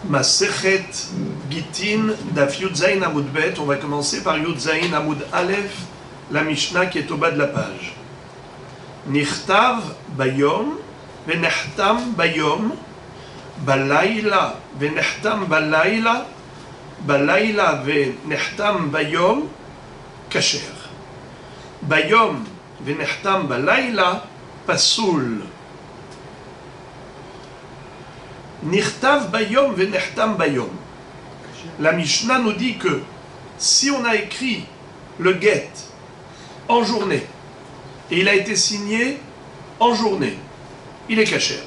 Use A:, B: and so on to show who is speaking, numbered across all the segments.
A: Masechet Gitin Daf Yud Zayin Amud Bet. On va commencer par Yud Zayin Amud Aleph, la Mishnah qui est au bas de la page. Nichtav Bayom Venechtam Bayom Balayla Venechtam Balayla Balayla Venechtam Bayom Kasher. Bayom Venechtam Balayla Pasoul. Nichtav Bayom Venechtam Bayom. La Mishnah nous dit que si on a écrit le get en journée et il a été signé en journée, il est kasher.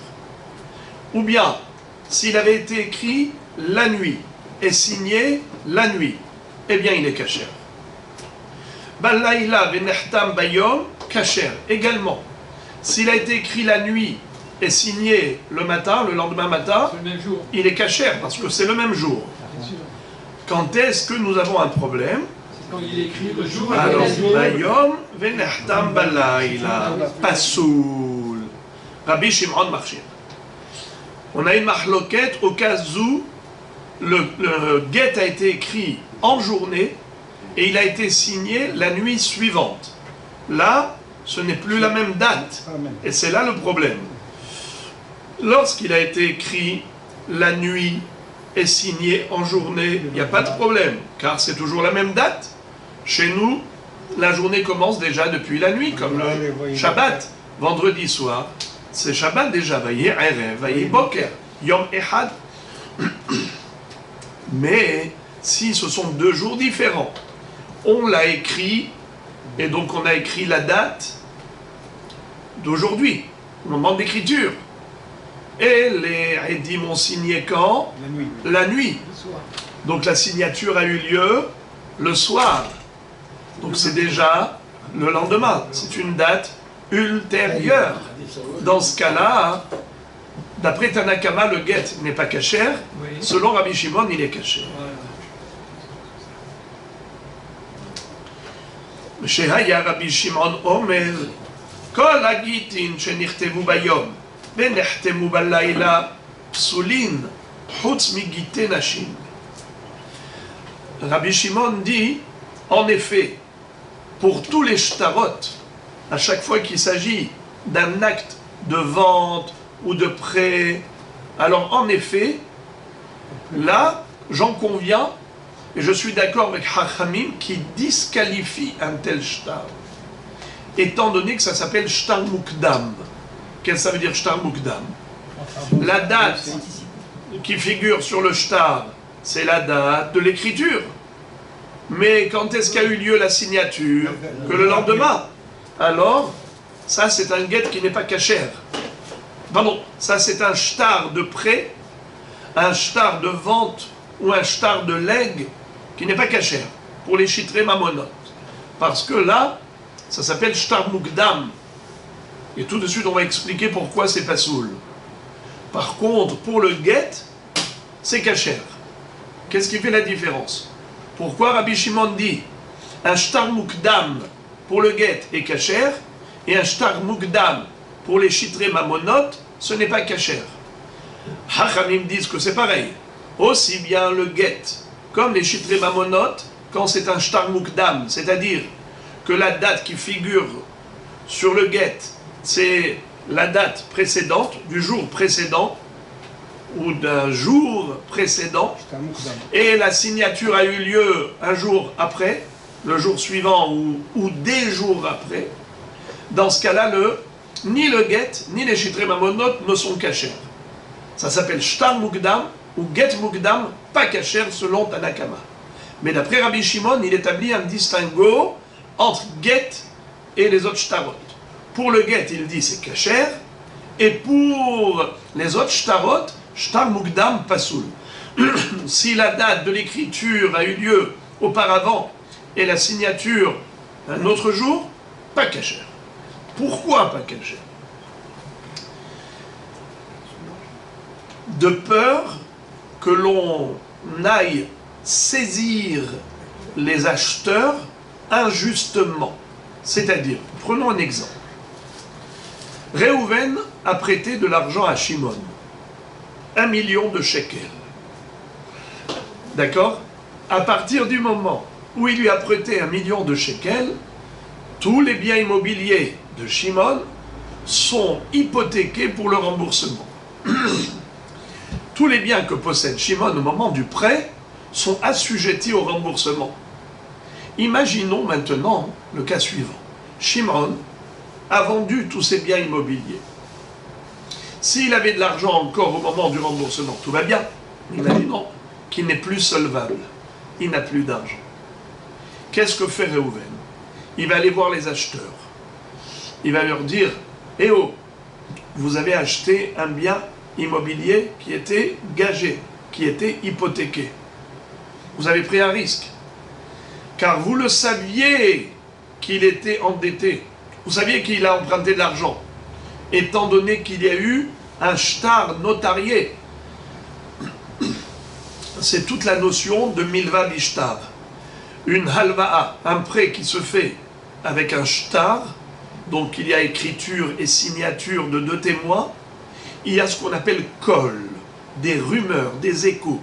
A: Ou bien s'il avait été écrit la nuit et signé la nuit, eh bien il est kasher. Balayla Venechtam Bayom kasher également. S'il a été écrit la nuit et signé le matin, le lendemain matin, il est kasher parce que c'est le même jour. Quand est-ce que nous avons un problème?
B: Quand il est écrit le jour.
A: Alors, Bayom Venechtam Balayla Pasoul. Rabbi Shimon Marchir. On a une mahloket au cas où le get a été écrit en journée et il a été signé la nuit suivante. Là, ce n'est plus la même date. Et c'est là le problème. Lorsqu'il a été écrit la nuit et signé en journée, il n'y a pas de problème, car c'est toujours la même date. Chez nous, la journée commence déjà depuis la nuit, comme le Shabbat, vendredi soir. C'est Shabbat déjà, Vayi Erev, Vayi Boker, Yom Echad. Mais si ce sont deux jours différents, on l'a écrit, et donc on a écrit la date d'aujourd'hui, au moment de l'écriture. Et les Edim ont signé quand? La nuit. Donc la signature a eu lieu le soir. Donc c'est déjà le lendemain. C'est une date ultérieure. Dans ce cas-là, d'après Tanakama, le get n'est pas kasher. Selon Rabbi Shimon, il est kasher. Shehaya Rabbi Shimon Omer, Kol hagitin shenichtavu bayom. ונחתמו בלילה פסולין חוץ מגיטי נשים. Rabbi Shimon dit, en effet, pour tous les shtarot, à chaque fois qu'il s'agit d'un acte de vente ou de prêt, alors en effet, là, j'en conviens, et je suis d'accord avec Hachamim qui disqualifie un tel shtar, étant donné que ça s'appelle shtar mukdam. Qu'est-ce que ça veut dire shtar mukdam? La date qui figure sur le shtar, c'est la date de l'écriture. Mais quand est-ce qu'a eu lieu la signature? Que le lendemain. Alors, ça c'est un get qui n'est pas kasher. Pardon, ça c'est un shtar de prêt, un shtar de vente ou un shtar de legs qui n'est pas kasher pour les shitré mamonot. Parce que là, ça s'appelle shtar mukdam. Et tout de suite, on va expliquer pourquoi c'est pas soul. Par contre, pour le get, c'est kasher. Qu'est-ce qui fait la différence? Pourquoi Rabbi Shimon dit un shtar mukdam pour le get est kasher et un shtar mukdam pour les shitré mamonot, ce n'est pas kasher? Hachamim disent que c'est pareil. Aussi bien le get comme les shitré mamonot, quand c'est un shtar mukdam, c'est-à-dire que la date qui figure sur le get, c'est la date précédente, du jour précédent, ou d'un jour précédent, et la signature a eu lieu un jour après, le jour suivant, ou des jours après. Dans ce cas-là, ni le get, ni les shitré mamonot ne sont kashers. Ça s'appelle shtar mukdam, ou get mukdam, pas kasher selon Tanakama. Mais d'après Rabbi Shimon, il établit un distinguo entre get et les autres shtarot. Pour le get, il dit c'est kasher, et pour les autres shtarot, shtar mukdam pasoul. Si la date de l'écriture a eu lieu auparavant et la signature un autre jour, pas kasher. Pourquoi pas kasher? De peur que l'on aille saisir les acheteurs injustement. C'est-à-dire, prenons un exemple. Réhouven a prêté de l'argent à Shimon, 1 million de shekels. D'accord? À partir du moment où il lui a prêté 1 million de shekels, tous les biens immobiliers de Shimon sont hypothéqués pour le remboursement. Tous les biens que possède Shimon au moment du prêt sont assujettis au remboursement. Imaginons maintenant le cas suivant. Shimon a vendu tous ses biens immobiliers. S'il avait de l'argent encore au moment du remboursement, tout va bien. Imaginons qu'il n'est plus solvable. Il n'a plus d'argent. Qu'est-ce que fait Réhouven? Il va aller voir les acheteurs. Il va leur dire, eh oh, vous avez acheté un bien immobilier qui était gagé, qui était hypothéqué. Vous avez pris un risque. Car vous le saviez qu'il était endetté. Vous saviez qu'il a emprunté de l'argent. Étant donné qu'il y a eu un shtar notarié. C'est toute la notion de milva bishtar. Une halva'a, un prêt qui se fait avec un shtar, donc il y a écriture et signature de 2 témoins, il y a ce qu'on appelle kol, des rumeurs, des échos.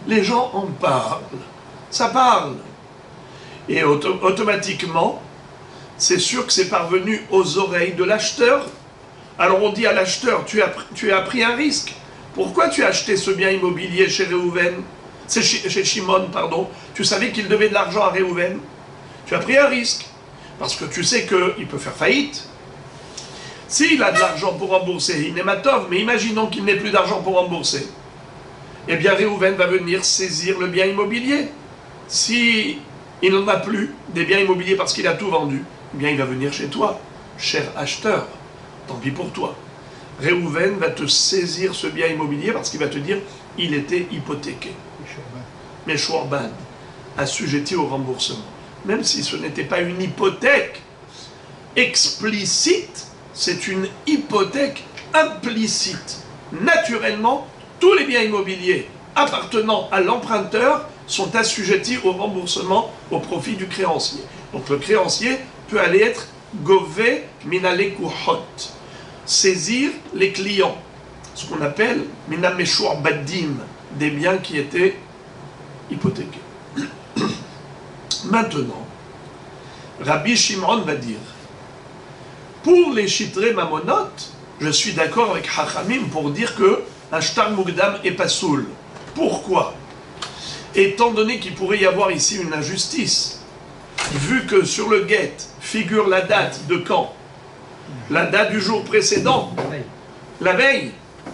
A: Les gens en parlent, ça parle. Et automatiquement, c'est sûr que c'est parvenu aux oreilles de l'acheteur. Alors on dit à l'acheteur, tu as pris un risque. Pourquoi tu as acheté ce bien immobilier chez Réhouven? C'est chez Shimon, pardon. Tu savais qu'il devait de l'argent à Réhouven. Tu as pris un risque. Parce que tu sais qu'il peut faire faillite. S'il a de l'argent pour rembourser, il n'est matov, mais imaginons qu'il n'ait plus d'argent pour rembourser. Eh bien Réhouven va venir saisir le bien immobilier. Si il n'en a plus des biens immobiliers parce qu'il a tout vendu, eh bien il va venir chez toi, cher acheteur. Tant pis pour toi. Réhouven va te saisir ce bien immobilier parce qu'il va te dire il était hypothéqué. Mais Shorban, assujetti au remboursement. Même si ce n'était pas une hypothèque explicite, c'est une hypothèque implicite. Naturellement, tous les biens immobiliers appartenant à l'emprunteur sont assujettis au remboursement au profit du créancier. Donc le créancier peut aller être gové minalekuhot, saisir les clients, ce qu'on appelle minameshur badim, des biens qui étaient hypothéqués. Maintenant, Rabbi Shimon va dire, pour les chitré mamonot, je suis d'accord avec Hachamim pour dire que un shtar mukdam est pas soul. Pourquoi? Étant donné qu'il pourrait y avoir ici une injustice, vu que sur le guet figure la date de quand? La date du jour précédent, la veille.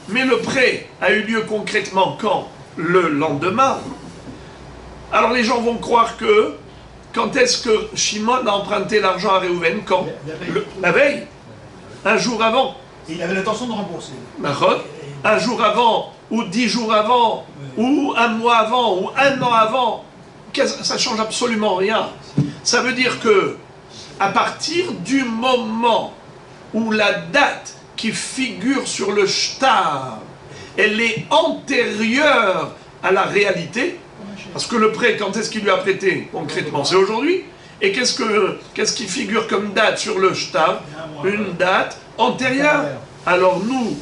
A: Mais le prêt a eu lieu concrètement quand? Le lendemain. Alors les gens vont croire que, quand est-ce que Shimon a emprunté l'argent à Réhouven? Quand? La veille. Un jour avant.
C: Et il avait l'intention de rembourser.
A: Un jour avant, ou 10 jours avant, ou un mois avant, ou un an avant. Ça change absolument rien. Ça veut dire que, à partir du moment où la date qui figure sur le shtar, elle est antérieure à la réalité, parce que le prêt, quand est-ce qu'il lui a prêté concrètement? C'est aujourd'hui. Et qu'est-ce qui figure comme date sur le shtar? Une date antérieure. Alors nous,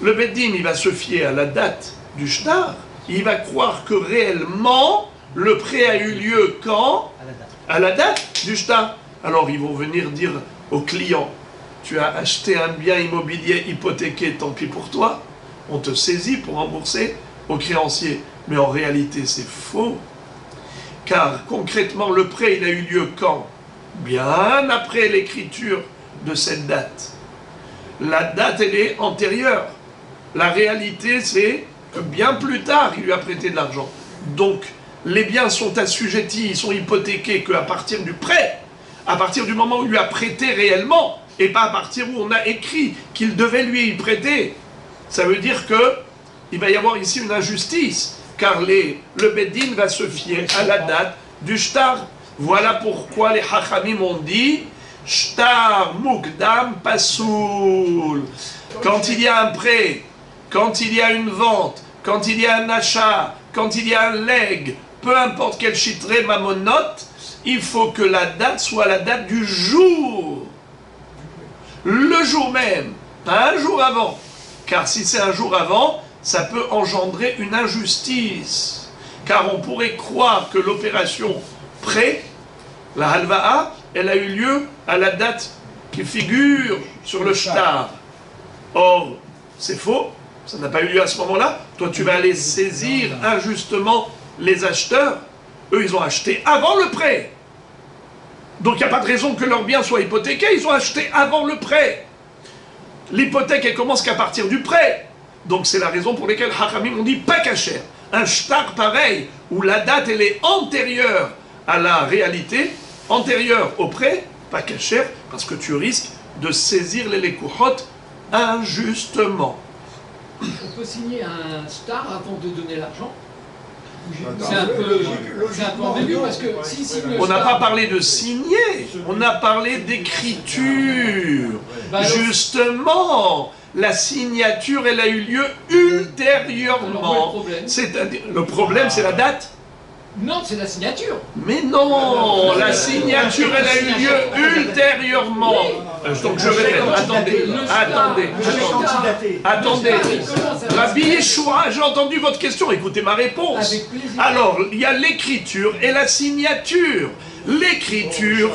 A: le Beddin, il va se fier à la date du shtar. Il va croire que réellement, le prêt a eu lieu quand? À la date du shtar. Alors ils vont venir dire au client, tu as acheté un bien immobilier hypothéqué, tant pis pour toi. On te saisit pour rembourser au créancier. Mais en réalité, c'est faux. Car concrètement, le prêt, il a eu lieu quand? Bien après l'écriture de cette date. La date, elle est antérieure. La réalité, c'est que bien plus tard, il lui a prêté de l'argent. Donc, les biens sont assujettis, ils sont hypothéqués qu'à partir du prêt, à partir du moment où il lui a prêté réellement, et pas à partir où on a écrit qu'il devait lui y prêter. Ça veut dire que il va y avoir ici une injustice, car le Beddin va se fier à la date du shtar. Voilà pourquoi les Hachamim ont dit shtar mukdam pasoul. Quand il y a un prêt, quand il y a une vente, quand il y a un achat, quand il y a un leg, peu importe quel chitré mamonot, il faut que la date soit la date du jour. Le jour même, pas un jour avant. Car si c'est un jour avant, ça peut engendrer une injustice. car on pourrait croire que l'opération prêt, la halva'a, elle a eu lieu à la date qui figure sur le shtar. Or, c'est faux, ça n'a pas eu lieu à ce moment-là. Toi, tu vas aller saisir injustement les acheteurs. Eux, ils ont acheté avant le prêt. Donc, il n'y a pas de raison que leur bien soit hypothéqué. Ils ont acheté avant le prêt. L'hypothèque, elle commence qu'à partir du prêt. Donc, c'est la raison pour laquelle Hachamim ont dit pas kasher. Un shtar pareil, où la date, elle est antérieure à la réalité, antérieure au prêt, pas kasher, parce que tu risques de saisir les lekuchot injustement.
B: On peut signer un star avant de donner l'argent.
C: C'est un
B: peu ambigu parce que si
A: on n'a pas parlé de signer, on a parlé d'écriture. Justement, la signature, elle a eu lieu ultérieurement. C'est-à-dire, le problème, c'est la date.
B: Non, c'est la signature.
A: Mais non, la signature, elle a eu lieu ultérieurement. Donc je répète, attendez. Rabbi Yeshua, j'ai entendu votre question, écoutez ma réponse. Alors, il y a l'écriture et la signature. L'écriture,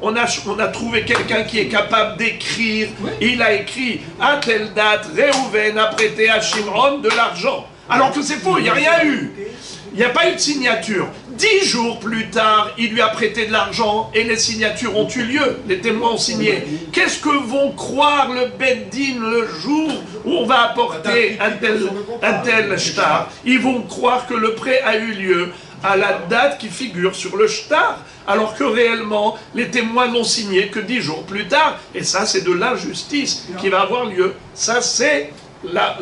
A: on a trouvé quelqu'un qui est capable d'écrire. Il a écrit, à telle date, Réhouven a prêté à Shimron de l'argent. Alors que c'est faux, il n'y a rien eu. Il n'y a pas eu de signature. 10 jours plus tard, il lui a prêté de l'argent et les signatures ont eu lieu. Les témoins ont signé. Qu'est-ce que vont croire le Beddin le jour où on va apporter un tel shtar? Ils vont croire que le prêt a eu lieu à la date qui figure sur le shtar, alors que réellement, les témoins n'ont signé que 10 jours plus tard. Et ça, c'est de l'injustice qui va avoir lieu. Ça, c'est la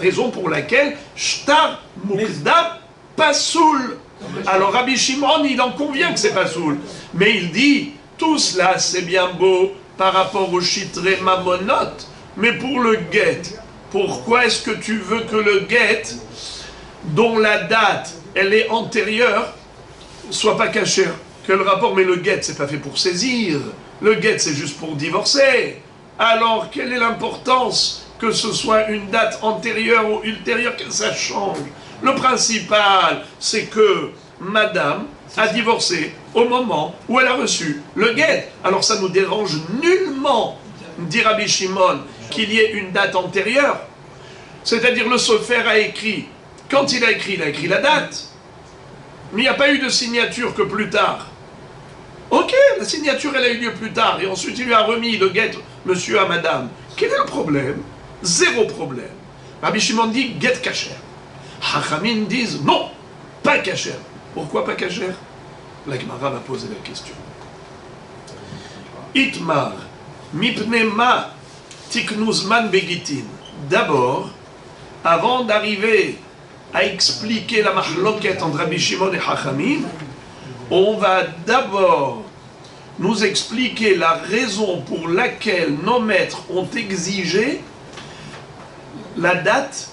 A: raison pour laquelle shtar mukdam Pasoul. Alors Rabbi Shimon, il en convient que c'est Pasoul. Mais il dit, tout cela c'est bien beau par rapport au chitré mamonot. Mais pour le guet, pourquoi est-ce que tu veux que le guet, dont la date, elle est antérieure, soit pas cachère? Quel rapport? Mais le guet, c'est pas fait pour saisir. Le guet, c'est juste pour divorcer. Alors, quelle est l'importance que ce soit une date antérieure ou ultérieure, que ça change? Le principal, c'est que madame a divorcé au moment où elle a reçu le guet. Alors ça nous dérange nullement, dit Rabbi Shimon, qu'il y ait une date antérieure. C'est-à-dire le sofer a écrit, quand il a écrit la date. Mais il n'y a pas eu de signature que plus tard. Ok, la signature elle a eu lieu plus tard, et ensuite il lui a remis le guet, monsieur à madame. Quel est le problème? Zéro problème. Rabbi Shimon dit guet kasher. Hachamim disent non, pas kasher. Pourquoi pas kasher? La Gemara va poser la question. Itmar, mipne ma tiknuzman begitin. D'abord, avant d'arriver à expliquer la mahloket entre Rabbi Shimon et Hachamim, on va d'abord nous expliquer la raison pour laquelle nos maîtres ont exigé la date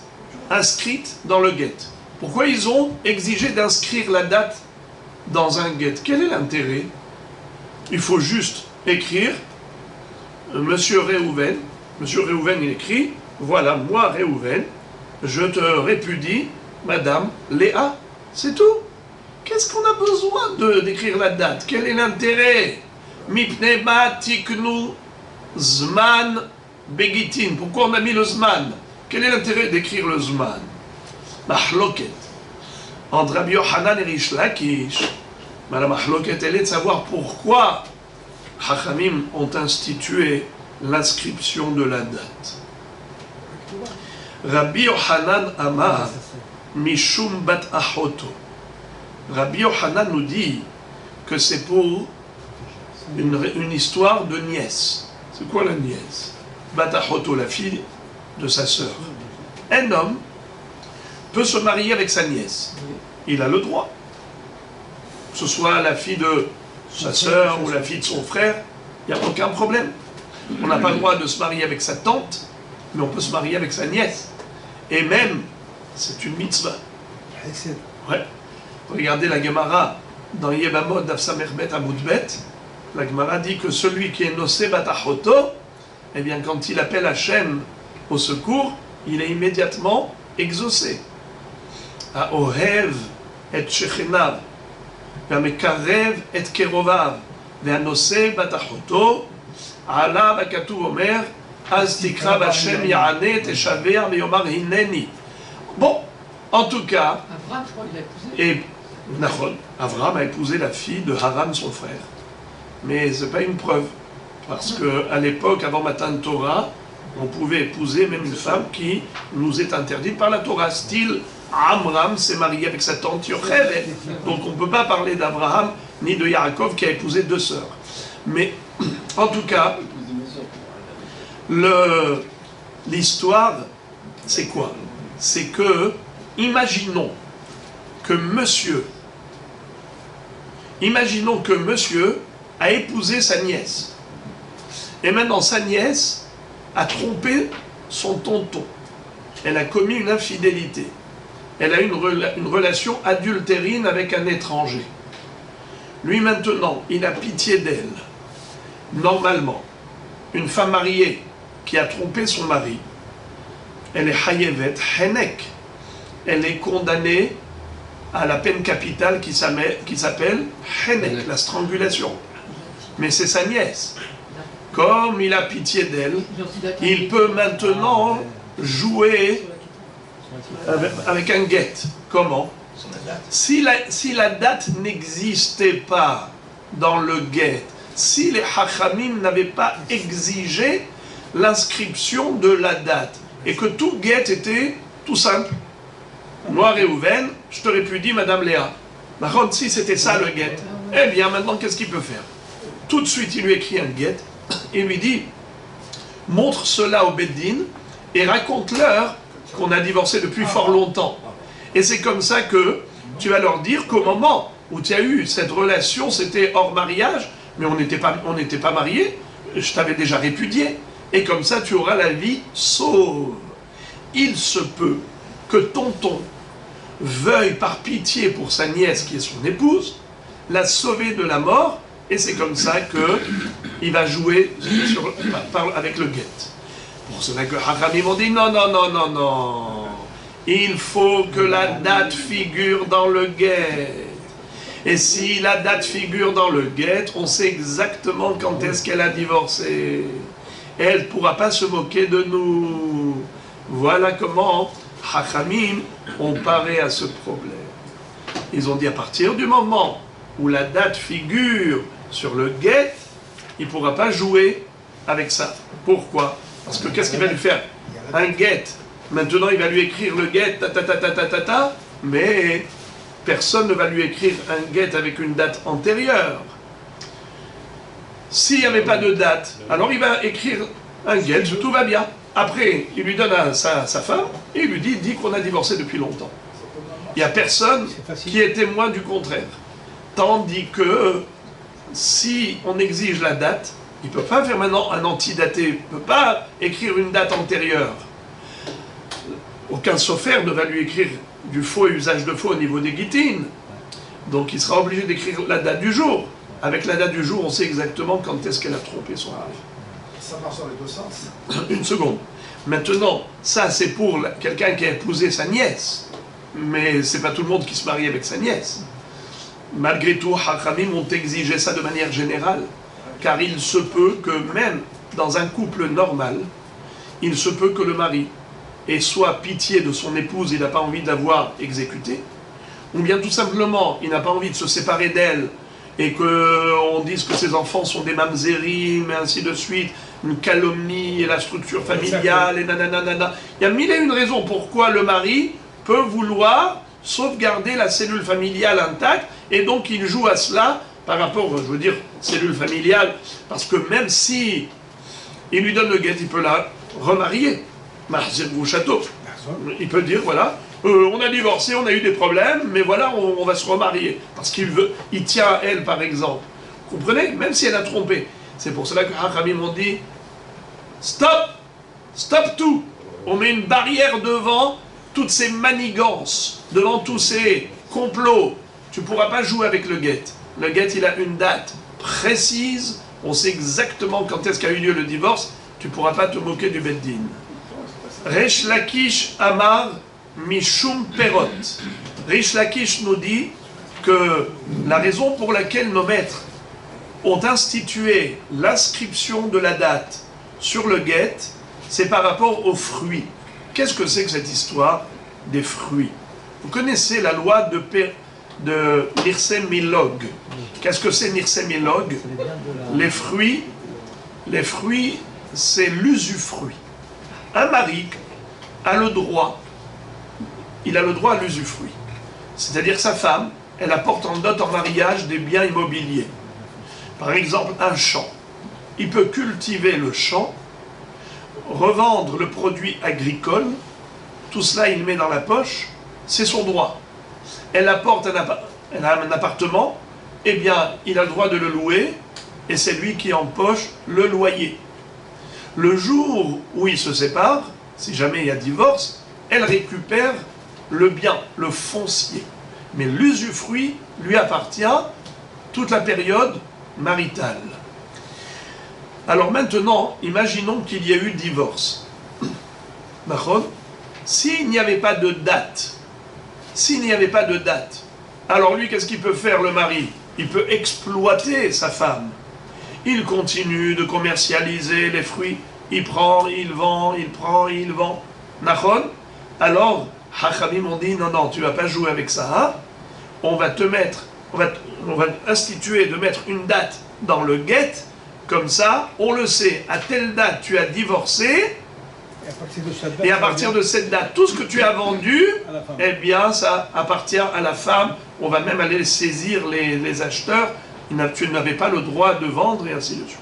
A: inscrite dans le guet. Pourquoi ils ont exigé d'inscrire la date dans un guet? Quel est l'intérêt? Il faut juste écrire Monsieur Réhouven. Monsieur Réhouven, il écrit, voilà, moi Réhouven, je te répudie, Madame Léa. C'est tout. Qu'est-ce qu'on a besoin d'écrire la date? Quel est l'intérêt? Mipne ma tiknu zman begitin. Pourquoi on a mis le zman? Quel est l'intérêt d'écrire le zman? Mahloket. Entre Rabbi Yochanan et Rish Lakish, la mahloket, elle est de savoir pourquoi Hachamim ont institué l'inscription de la date. Rabbi Yochanan Amar Mishum bat Achoto. Rabbi Yochanan nous dit que c'est pour une histoire de nièce. C'est quoi la nièce? Bat Achoto, la fille de sa sœur. Un homme peut se marier avec sa nièce. Il a le droit. Que ce soit la fille de sa sœur ou la fille de son frère, il n'y a aucun problème. On n'a pas le droit de se marier avec sa tante, mais on peut se marier avec sa nièce. Et même, c'est une mitzvah. Ouais. Regardez la Gemara dans Yevamot d'Afsamerbet à Moudbet. La Gemara dit que celui qui est nosé batachoto, eh bien quand il appelle Hachem au secours, il est immédiatement exaucé. À Ohev את שכניו, והמקרב את קרוביו, והנושא בת אחותו, עליו הכתוב אומר, אז תקרא בשם יענה, תשבע ויאמר הנני. Bon, en tout cas,
B: Abraham, je crois, il a épousé.
A: Nahon, Abraham a épousé la fille de Haran, son frère. Mais ce n'est pas une preuve. Parce qu'à l'époque, avant Matan Torah, on pouvait épouser même une femme qui nous est interdite par la Torah. Style, Amram s'est marié avec sa tante Yocheved. Donc on ne peut pas parler d'Abraham ni de Yaakov qui a épousé deux sœurs. Mais en tout cas, l'histoire, c'est quoi? C'est que, imaginons que monsieur a épousé sa nièce. Et maintenant, sa nièce a trompé son tonton. Elle a commis une infidélité. Elle a eu une relation adultérine avec un étranger. Lui, maintenant, il a pitié d'elle. Normalement, une femme mariée qui a trompé son mari, elle est hayevet henek. Elle est condamnée à la peine capitale qui s'appelle henek, la strangulation. Mais c'est sa nièce. Comme il a pitié d'elle, il peut maintenant jouer avec un guet. Comment? Si la date n'existait pas dans le guet, si les hachamim n'avaient pas exigé l'inscription de la date, et que tout guet était tout simple, Noir et Ouven, je t'aurais pu dire Madame Léa. Par contre, si c'était ça le guet, eh bien maintenant qu'est-ce qu'il peut faire? Tout de suite, il lui écrit un guet et lui dit, montre cela au Beddin et raconte-leur qu'on a divorcé depuis fort longtemps. Et c'est comme ça que tu vas leur dire qu'au moment où tu as eu cette relation, c'était hors mariage, mais on n'était pas mariés, je t'avais déjà répudié. Et comme ça, tu auras la vie sauve. Il se peut que tonton veuille par pitié pour sa nièce qui est son épouse, la sauver de la mort, et c'est comme ça qu'il va jouer avec le guet. Pour cela que Hachamim ont dit non, non, non, non, non. Il faut que la date figure dans le guet. Et si la date figure dans le guet, on sait exactement quand est-ce qu'elle a divorcé. Elle ne pourra pas se moquer de nous. Voilà comment Hachamim ont paré à ce problème. Ils ont dit à partir du moment où la date figure sur le guet, il ne pourra pas jouer avec ça. Pourquoi? Parce que qu'est-ce qu'il va lui faire? Un guet. Maintenant, il va lui écrire le guet, mais personne ne va lui écrire un guet avec une date antérieure. S'il n'y avait pas de date, alors il va écrire un guet, tout va bien. Après, il lui donne à sa femme et il lui dit qu'on a divorcé depuis longtemps. Il n'y a personne qui est témoin du contraire. Tandis que si on exige la date, il ne peut pas faire maintenant un antidaté, il ne peut pas écrire une date antérieure. Aucun sophère ne va lui écrire du faux et usage de faux au niveau des guitines. Donc il sera obligé d'écrire la date du jour. Avec la date du jour, on sait exactement quand est-ce qu'elle a trompé son mari.
C: Ça marche dans les deux sens.
A: Une seconde. Maintenant, ça c'est pour quelqu'un qui a épousé sa nièce. Mais c'est pas tout le monde qui se marie avec sa nièce. Malgré tout, Hachamim ont exigé ça de manière générale. Car il se peut que même dans un couple normal, il se peut que le mari ait soit pitié de son épouse, il n'a pas envie de la voir exécutée, ou bien tout simplement, il n'a pas envie de se séparer d'elle, et qu'on dise que ses enfants sont des mamzerim, et ainsi de suite, une calomnie, et la structure familiale, et nanana. Il y a mille et une raisons pourquoi le mari peut vouloir sauvegarder la cellule familiale intacte, et donc il joue à cela par rapport, je veux dire, cellule familiale, parce que même si il lui donne le guet, il peut la remarier. Mahzir Grouchato. Il peut dire, voilà, on a divorcé, on a eu des problèmes, mais voilà, on va se remarier. Parce qu'il veut, il tient à elle, par exemple. Vous comprenez? Même si elle a trompé. C'est pour cela que Hachamim ont dit, stop! Stop tout! On met une barrière devant toutes ces manigances, devant tous ces complots. Tu ne pourras pas jouer avec le guet. Le guet, il a une date précise, on sait exactement quand est-ce qu'a eu lieu le divorce, tu ne pourras pas te moquer du Beddin. Resh Lakish Amar Mishum Perot. Rish Lakish nous dit que la raison pour laquelle nos maîtres ont institué l'inscription de la date sur le guet, c'est par rapport aux fruits. Qu'est-ce que c'est que cette histoire des fruits? Vous connaissez la loi de Nirse Milog. Qu'est-ce que c'est Nirse Milog? Les fruits, c'est l'usufruit. Un mari a le droit, il a le droit à l'usufruit. C'est-à-dire que sa femme, elle apporte en dot en mariage des biens immobiliers. Par exemple, un champ. Il peut cultiver le champ, revendre le produit agricole, tout cela il met dans la poche, c'est son droit. Elle apporte elle a un appartement, eh bien, il a le droit de le louer, et c'est lui qui empoche le loyer. Le jour où ils se séparent, si jamais il y a divorce, elle récupère le bien, le foncier. Mais l'usufruit lui appartient toute la période maritale. Alors maintenant, imaginons qu'il y ait eu divorce. D'accord ? S'il n'y avait pas de date, alors lui, qu'est-ce qu'il peut faire, le mari? Il peut exploiter sa femme. Il continue de commercialiser les fruits. Il prend, il vend, il prend, il vend. Nachon? Alors, Hachamim ont dit, non, tu ne vas pas jouer avec ça. Hein? On va instituer de mettre une date dans le guet. Comme ça, on le sait, à telle date tu as divorcé, et à partir de cette date, tout ce que tu as vendu, eh bien, ça appartient à la femme. On va même aller saisir les acheteurs. Tu n'avais pas le droit de vendre, et ainsi de suite.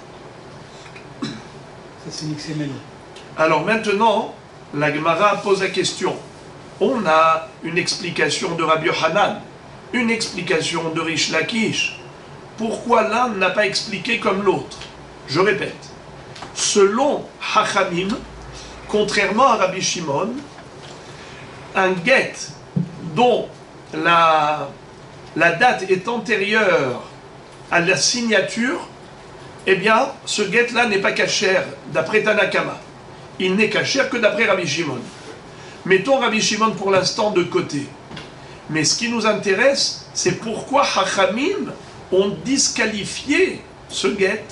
D: Ça, c'est Nixemelo.
A: Alors maintenant, la Gemara pose la question. On a une explication de Rabbi Yochanan, une explication de Rish Lakish. Pourquoi l'un n'a pas expliqué comme l'autre? Je répète, selon Hachamim, contrairement à Rabbi Shimon, un guet dont la date est antérieure à la signature, eh bien, ce guet-là n'est pas cachère d'après Tanakama. Il n'est cachère que d'après Rabbi Shimon. Mettons Rabbi Shimon pour l'instant de côté. Mais ce qui nous intéresse, c'est pourquoi Hachamim ont disqualifié ce guet.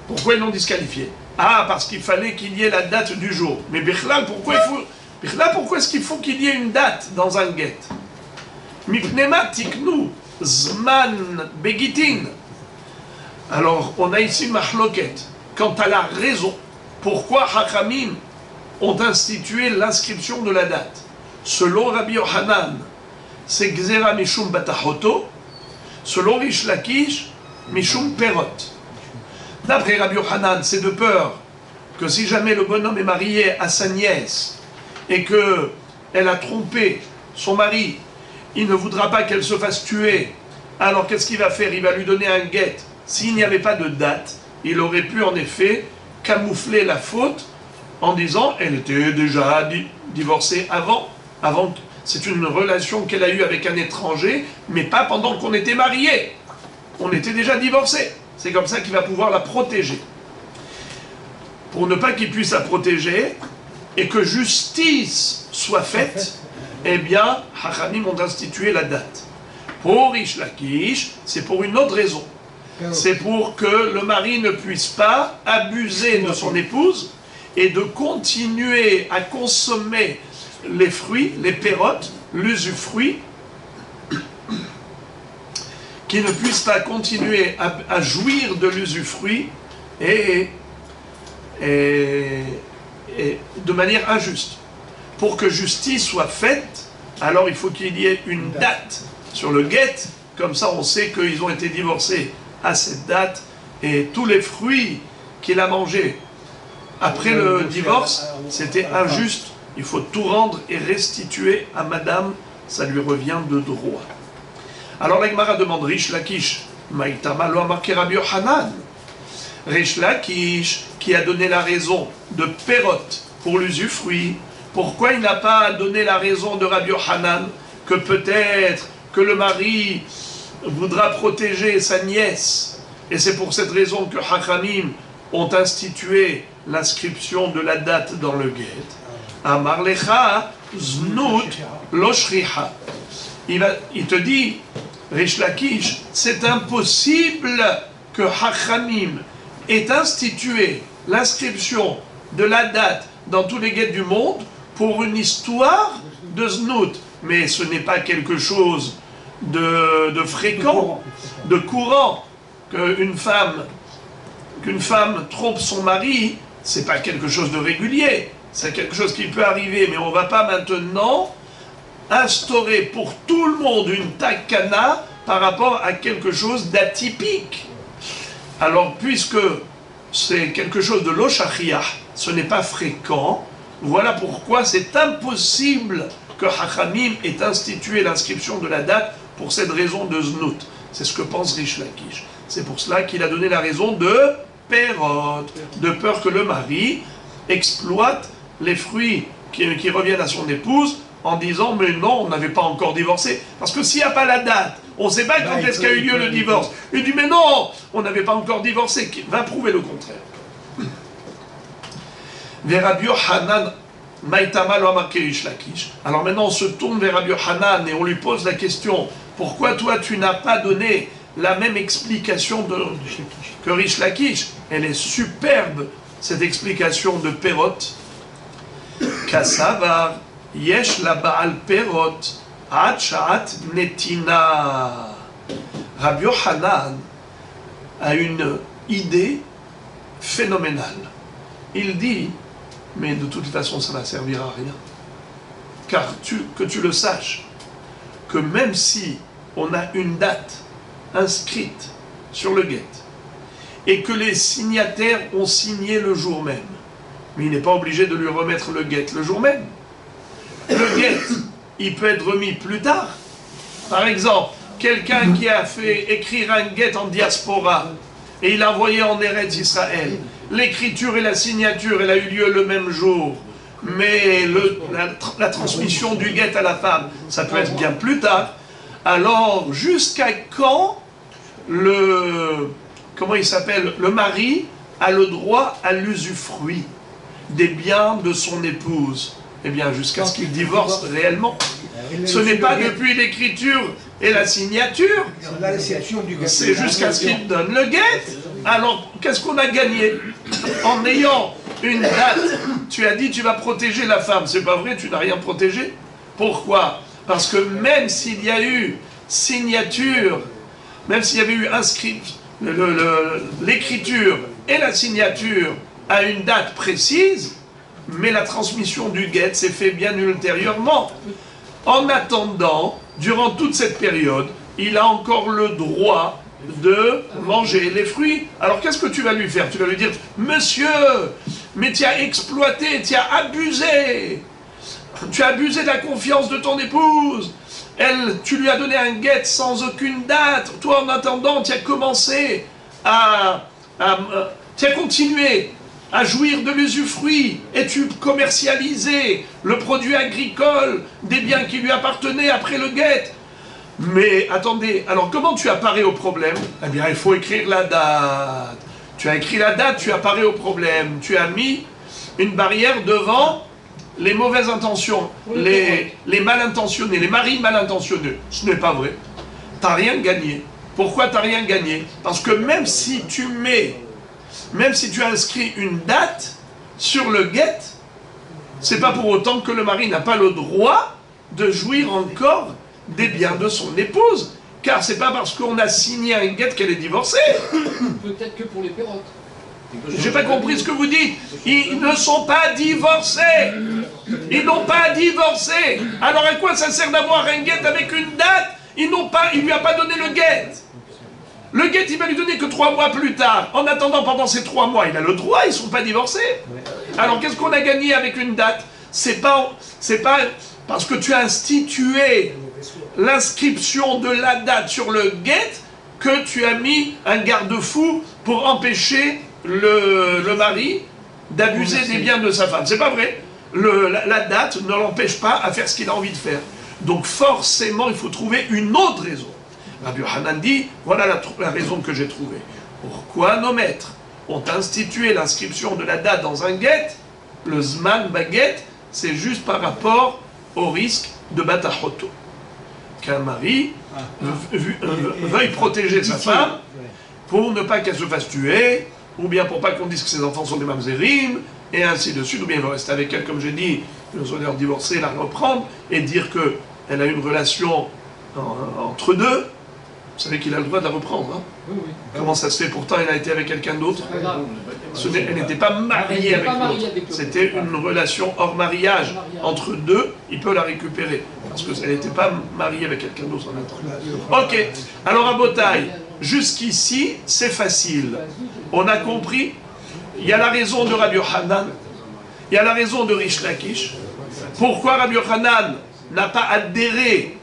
A: Pourquoi ils l'ont disqualifié? Ah, parce qu'il fallait qu'il y ait la date du jour. Mais Bichlal, pourquoi est-ce qu'il faut qu'il y ait une date dans un guet? Mipnema tiknu zman begitin. Alors, on a ici mahloket. Quant à la raison, pourquoi Hachamim ont institué l'inscription de la date? Selon Rabbi Yochanan, c'est Gzera Mishum Batahoto. Selon Rish Lakish, Mishum Perot. D'après Rabbi Yochanan, c'est de peur que si jamais le bonhomme est marié à sa nièce et qu'elle a trompé son mari, il ne voudra pas qu'elle se fasse tuer. Alors qu'est-ce qu'il va faire? Il va lui donner un guet. S'il n'y avait pas de date, il aurait pu en effet camoufler la faute en disant elle était déjà divorcée avant. C'est une relation qu'elle a eue avec un étranger, mais pas pendant qu'on était mariés. On était déjà divorcés. C'est comme ça qu'il va pouvoir la protéger. Pour ne pas qu'il puisse la protéger et que justice soit faite, eh bien, Hachamim ont institué la date. Pour Rish Lakish, c'est pour une autre raison. C'est pour que le mari ne puisse pas abuser de son épouse et de continuer à consommer les fruits, les pérotes, l'usufruit, qui ne puisse pas continuer à jouir de l'usufruit et de manière injuste. Pour que justice soit faite, alors il faut qu'il y ait une date sur le guet, comme ça on sait qu'ils ont été divorcés à cette date, et tous les fruits qu'il a mangés après le divorce, c'était injuste. Il faut tout rendre et restituer à madame, ça lui revient de droit. Alors la Gemara demande, Rish Lakish, Maïtama lo marqué Rabbi Yochanan. Rish Lakish, qui a donné la raison de Perot pour l'usufruit, pourquoi il n'a pas donné la raison de Rabbi Yochanan, que peut-être que le mari voudra protéger sa nièce, et c'est pour cette raison que Hachamim ont institué l'inscription de la date dans le guet. Amar lecha Znout lo shriha. Il te dit, Rish Lakish, c'est impossible que Hachamim ait institué l'inscription de la date dans tous les guettes du monde pour une histoire de Znout. Mais ce n'est pas quelque chose de fréquent, de courant, qu'une femme trompe son mari, c'est pas quelque chose de régulier, c'est quelque chose qui peut arriver, mais on ne va pas maintenant instaurer pour tout le monde une takana par rapport à quelque chose d'atypique. Alors, puisque c'est quelque chose de l'oshachiyah, ce n'est pas fréquent, voilà pourquoi c'est impossible que Hachamim ait institué l'inscription de la date pour cette raison de Znout. C'est ce que pense Rish Lakish. C'est pour cela qu'il a donné la raison de Perot, de peur que le mari exploite les fruits qui reviennent à son épouse en disant « mais non, on n'avait pas encore divorcé ». Parce que s'il n'y a pas la date, on ne sait pas quand est-ce qu'a eu lieu le divorce. Il dit « mais non, on n'avait pas encore divorcé ». Va prouver le contraire. Rabbi Yochanan, Maïtama lo amar Rish Lakish. Alors maintenant on se tourne vers Rabbi Yochanan et on lui pose la question « pourquoi toi tu n'as pas donné la même explication que Rish Lakish ?» Elle est superbe, cette explication de Perot. Kassavar, yesh la Baal Perot, ad sha'at netina. Rabbi Yochanan a une idée phénoménale. Il dit, mais de toute façon ça ne va servir à rien. Car que tu le saches, que même si on a une date inscrite sur le guet, et que les signataires ont signé le jour même, mais il n'est pas obligé de lui remettre le guet le jour même. Le guet, il peut être remis plus tard. Par exemple, quelqu'un qui a fait écrire un guet en diaspora, et il l'a envoyé en Eretz Israël. L'écriture et la signature, elle a eu lieu le même jour, mais la transmission du guet à la femme, ça peut être bien plus tard. Alors, jusqu'à quand le mari a le droit à l'usufruit des biens de son épouse? Eh bien, jusqu'à ce qu'il divorce réellement. Ce n'est pas depuis l'écriture et la signature, c'est jusqu'à ce qu'il donne le guet. Alors, qu'est-ce qu'on a gagné? En ayant une date, tu as dit tu vas protéger la femme. C'est pas vrai, tu n'as rien protégé. Pourquoi? Parce que même s'il y a eu signature, même s'il y avait eu inscrit l'écriture et la signature à une date précise, mais la transmission du guet s'est fait bien ultérieurement. En attendant, durant toute cette période, il a encore le droit de manger les fruits. Alors qu'est-ce que tu vas lui faire? Tu vas lui dire « Monsieur, mais tu as exploité, tu as abusé de la confiance de ton épouse. Tu lui as donné un guet sans aucune date. Toi, en attendant, tu as commencé tu as continué à jouir de l'usufruit et tu commercialisais le produit agricole des biens qui lui appartenaient après le guet. Mais attendez, alors comment tu apparais au problème? Eh bien, il faut écrire la date. Tu as écrit la date, tu apparais au problème. Tu as mis une barrière devant les mauvaises intentions, les mal intentionnés, les maris mal intentionnés. Ce n'est pas vrai. Tu n'as rien gagné. Pourquoi tu n'as rien gagné? Parce que même si tu inscris une date sur le guet, c'est pas pour autant que le mari n'a pas le droit de jouir encore des biens de son épouse. Car c'est pas parce qu'on a signé un guet qu'elle est divorcée.
B: Peut-être que pour les pérottes.
A: J'ai pas compris ce que vous dites. Ils ne sont pas divorcés. Ils n'ont pas divorcé. Alors à quoi ça sert d'avoir un guet avec une date? Il lui a pas donné le guet. Le guet, il va lui donner que 3 mois plus tard. En attendant, pendant ces 3 mois, il a le droit, ils ne sont pas divorcés. Alors, qu'est-ce qu'on a gagné avec une date? C'est pas parce que tu as institué l'inscription de la date sur le guet que tu as mis un garde-fou pour empêcher le mari d'abuser des biens de sa femme. C'est pas vrai. La date ne l'empêche pas à faire ce qu'il a envie de faire. Donc, forcément, il faut trouver une autre raison. Rabbi Yochanan dit, voilà la raison que j'ai trouvée. Pourquoi nos maîtres ont institué l'inscription de la date dans un guet? Le Zman Baguet, c'est juste par rapport au risque de batahoto. Qu'un mari veuille protéger sa femme pour ne pas qu'elle se fasse tuer, ou bien pour pas qu'on dise que ses enfants sont des mamzerim, et ainsi de suite, ou bien il va rester avec elle, comme j'ai dit, le soldat divorcer, la reprendre, et dire qu'elle a une relation entre deux. Vous savez qu'il a le droit de la reprendre, hein?
B: Oui, oui.
A: Comment ça se fait? Pourtant, elle a été avec quelqu'un d'autre.
B: C'est pas grave.
A: Elle n'était pas mariée avec l'autre. C'était une relation hors mariage entre deux. Il peut la récupérer parce qu'elle n'était pas mariée avec quelqu'un d'autre en attendant. Ok. Alors à Botaï, jusqu'ici, c'est facile. On a compris. Il y a la raison de Rabbi Yochanan. Il y a la raison de Rish Lakish. Pourquoi Rabbi Yochanan n'a pas adhéré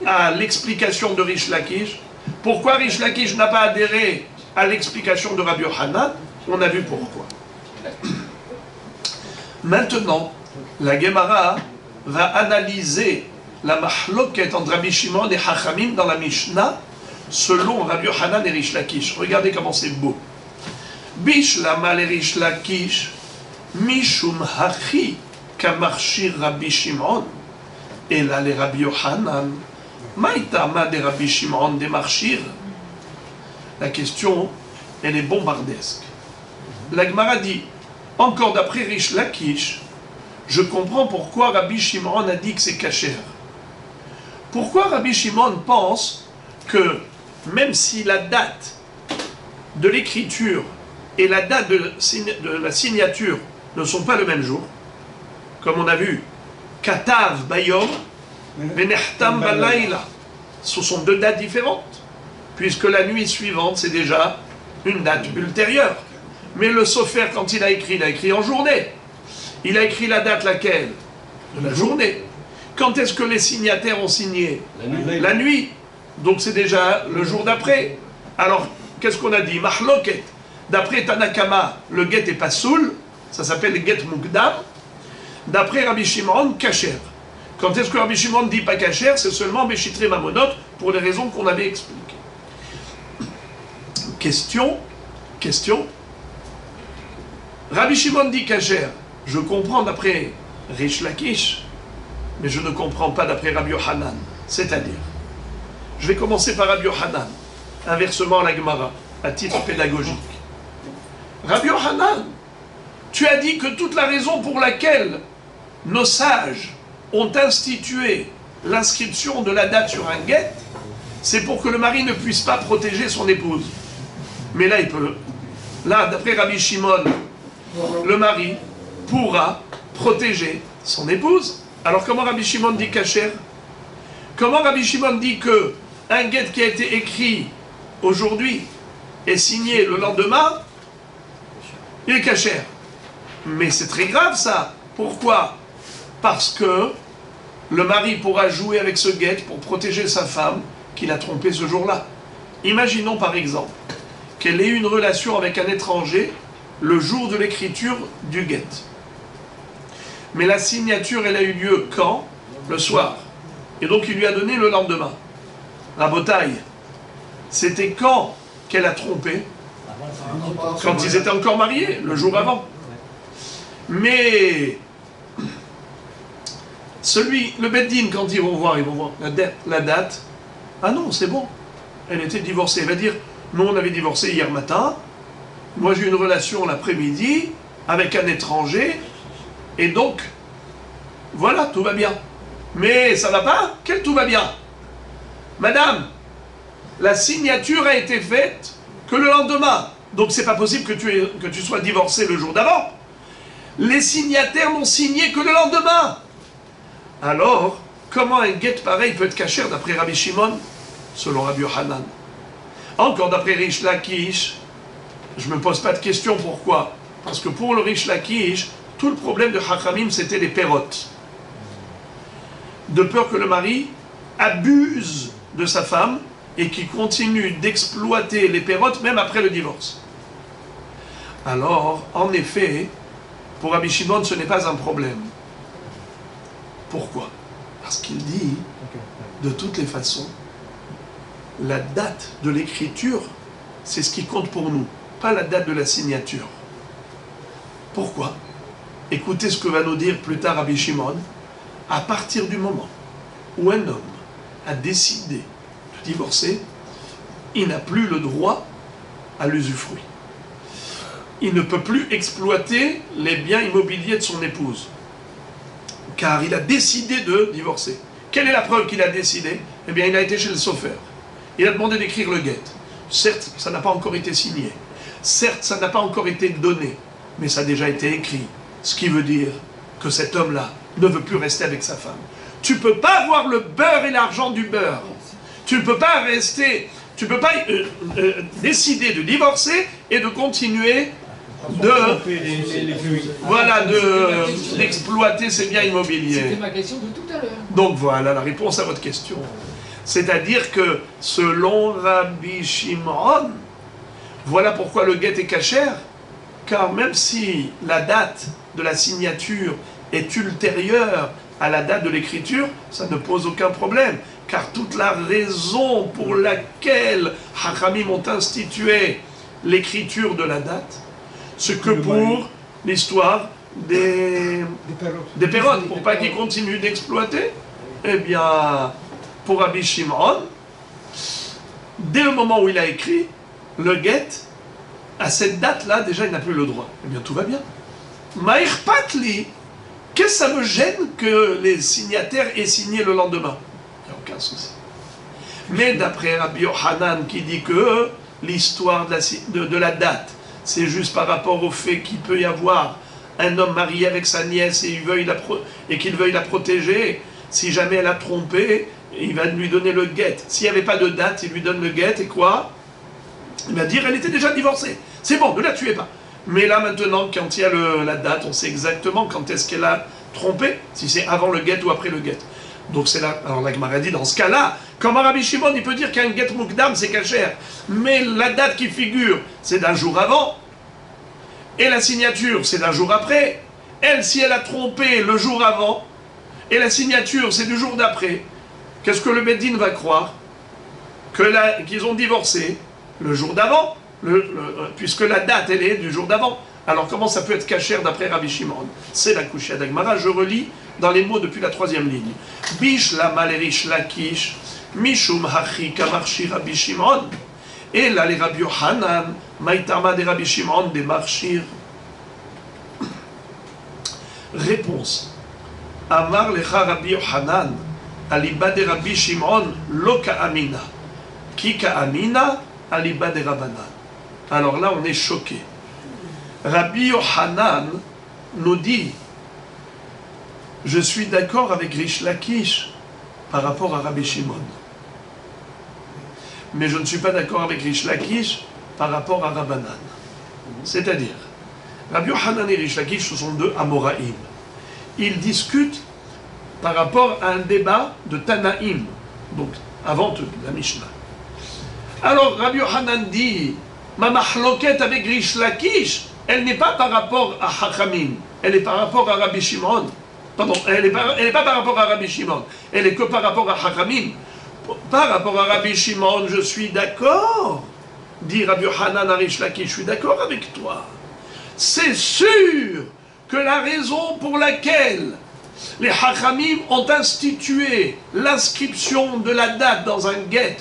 A: à l'explication de Rish Lakish? Pourquoi Rish Lakish n'a pas adhéré à l'explication de Rabbi Yochanan? On a vu pourquoi. Maintenant, la Gemara va analyser la mahloket entre Rabbi Shimon et Chachamim dans la Mishnah selon Rabbi Yochanan et Rish Lakish. Regardez comment c'est beau. Bishlama le Rish Lakish mishum hachi kamarshir Rabbi Shimon ela le Rabbi Yochanan. Maïtama de Rabbi Shimon de Marchir. La question, elle est bombardesque. La Gemara dit, encore d'après Rish Lakish, je comprends pourquoi Rabbi Shimon a dit que c'est kasher. Pourquoi Rabbi Shimon pense que même si la date de l'écriture et la date de la signature ne sont pas le même jour, comme on a vu, Katav Bayom, Benechtam Balayla, ce sont deux dates différentes, puisque la nuit suivante, c'est déjà une date ultérieure. Mais le Sofer, quand il a écrit en journée. Il a écrit la date laquelle? De la journée. Quand est-ce que les signataires ont signé? La nuit. Donc c'est déjà le jour d'après. Alors, qu'est-ce qu'on a dit? Mahloket. D'après Tanakama, le get est pas soul, ça s'appelle le get mukdam. D'après Rabbi Shimon, kasher. Quand est-ce que Rabbi Shimon dit pas kasher? C'est seulement Beshitre Mamonot, pour les raisons qu'on avait expliquées. Question. Rabbi Shimon dit kasher. Je comprends d'après Rish Lakish, mais je ne comprends pas d'après Rabbi Yochanan. C'est-à-dire, je vais commencer par Rabbi Yochanan, inversement à la Gemara, à titre pédagogique. Rabbi Yochanan, tu as dit que toute la raison pour laquelle nos sages ont institué l'inscription de la date sur un guet, c'est pour que le mari ne puisse pas protéger son épouse. Mais là, il peut. Là, d'après Rabbi Shimon, le mari pourra protéger son épouse. Alors comment Rabbi Shimon dit kasher? Comment Rabbi Shimon dit que un guet qui a été écrit aujourd'hui et signé le lendemain, il est kasher? Mais c'est très grave ça. Pourquoi? Parce que le mari pourra jouer avec ce guet pour protéger sa femme qu'il a trompée ce jour-là. Imaginons par exemple qu'elle ait eu une relation avec un étranger le jour de l'écriture du guet. Mais la signature, elle a eu lieu quand? Le soir. Et donc il lui a donné le lendemain. La Botaï, c'était quand qu'elle a trompé? Quand ils étaient encore mariés, le jour avant. Mais le Beddin, quand ils vont voir la date. Ah non, c'est bon. Elle était divorcée. Elle va dire, nous on avait divorcé hier matin. Moi j'ai eu une relation l'après-midi avec un étranger. Et donc, voilà, tout va bien. Mais ça va pas? Quel tout va bien? Madame, la signature a été faite que le lendemain. Donc c'est pas possible que tu sois divorcé le jour d'avant. Les signataires n'ont signé que le lendemain. Alors, comment un guet pareil peut être kasher d'après Rabbi Shimon? Selon Rabbi Yochanan. Encore d'après Rish Lakish, je ne me pose pas de question pourquoi. Parce que pour le Rish Lakish, tout le problème de Chachamim, c'était les pérotes. De peur que le mari abuse de sa femme et qu'il continue d'exploiter les pérotes même après le divorce. Alors, en effet, pour Rabbi Shimon, ce n'est pas un problème. Pourquoi? Parce qu'il dit, de toutes les façons, la date de l'écriture, c'est ce qui compte pour nous, pas la date de la signature. Pourquoi? Écoutez ce que va nous dire plus tard Rabbi Shimon. À partir du moment où un homme a décidé de divorcer, il n'a plus le droit à l'usufruit. Il ne peut plus exploiter les biens immobiliers de son épouse, car il a décidé de divorcer. Quelle est la preuve qu'il a décidé? Eh bien, il a été chez le sopheur. Il a demandé d'écrire le guet. Certes, ça n'a pas encore été signé. Certes, ça n'a pas encore été donné, mais ça a déjà été écrit. Ce qui veut dire que cet homme-là ne veut plus rester avec sa femme. Tu ne peux pas avoir le beurre et l'argent du beurre. Tu ne peux pas rester, tu ne peux pas décider de divorcer et de continuer d'exploiter ses biens immobiliers.
B: C'était ma question de tout à l'heure.
A: Donc voilà la réponse à votre question. C'est-à-dire que selon Rabbi Shimon, voilà pourquoi le guet est cachère, car même si la date de la signature est ultérieure à la date de l'écriture, ça ne pose aucun problème, car toute la raison pour laquelle Hachamim ont institué l'écriture de la date, c'est que pour l'histoire des pérotes, pour pas qu'ils continuent d'exploiter, eh bien, pour Rabbi Shimon, dès le moment où il a écrit, le guet, à cette date-là, déjà, il n'a plus le droit. Eh bien, tout va bien. Maïr Patli, qu'est-ce que ça me gêne que les signataires aient signé le lendemain? Il n'y a aucun souci. Mais d'après Rabbi Yohanan, qui dit que l'histoire de la date, c'est juste par rapport au fait qu'il peut y avoir un homme marié avec sa nièce et qu'il veuille la protéger, si jamais elle a trompé, il va lui donner le guet. S'il n'y avait pas de date, il lui donne le guet, et quoi? Il va dire, elle était déjà divorcée. C'est bon, ne la tuez pas. Mais là, maintenant, quand il y a la date, on sait exactement quand est-ce qu'elle a trompé, si c'est avant le guet ou après le guet. Donc c'est là, alors la Gemara dit, dans ce cas-là, comme Rabbi Shimon, il peut dire qu'un guet mukdam, c'est cachère. Mais la date qui figure, c'est d'un jour avant. Et la signature, c'est d'un jour après. Elle, si elle a trompé le jour avant, et la signature, c'est du jour d'après, qu'est-ce que le Beddin va croire? Qu'ils ont divorcé le jour d'avant, puisque la date, elle est du jour d'avant. Alors comment ça peut être cachère d'après Rabbi Shimon? C'est la Kushia d'Agmara, je relis dans les mots depuis la 3e ligne. Bish la malerish lakish, mishum hachi kamarshi Rabbi Shimon. Et là les Rabbi Yohanan, maïtama de Rabbi Shimon de marchir. Réponse. Amar lecha Rabbi Yohanan, aliba de Rabbi Shimon, lo ka'amina. Ki ka'amina, aliba de Rabbanan. Alors là on est choqué. Rabbi Yohanan nous dit, je suis d'accord avec Rish Lakish par rapport à Rabbi Shimon. Mais je ne suis pas d'accord avec Rish Lakish par rapport à Rabbanan. C'est-à-dire, Rabbi Yohanan et Rish Lakish, ce sont deux Amoraïm. Ils discutent par rapport à un débat de Tanaïm, donc avant la Mishnah. Alors Rabbi Yohanan dit, ma mahloket avec Rish Lakish, elle n'est pas par rapport à Hachamim, elle est par rapport à Rabbi Shimon. Pardon, elle n'est pas par rapport à Rabbi Shimon, elle est que par rapport à Hachamim. Par rapport à Rabbi Shimon, je suis d'accord, dit Rabbi Yohanan à Rish Lakish, je suis d'accord avec toi. C'est sûr que la raison pour laquelle les Hachamim ont institué l'inscription de la date dans un guet,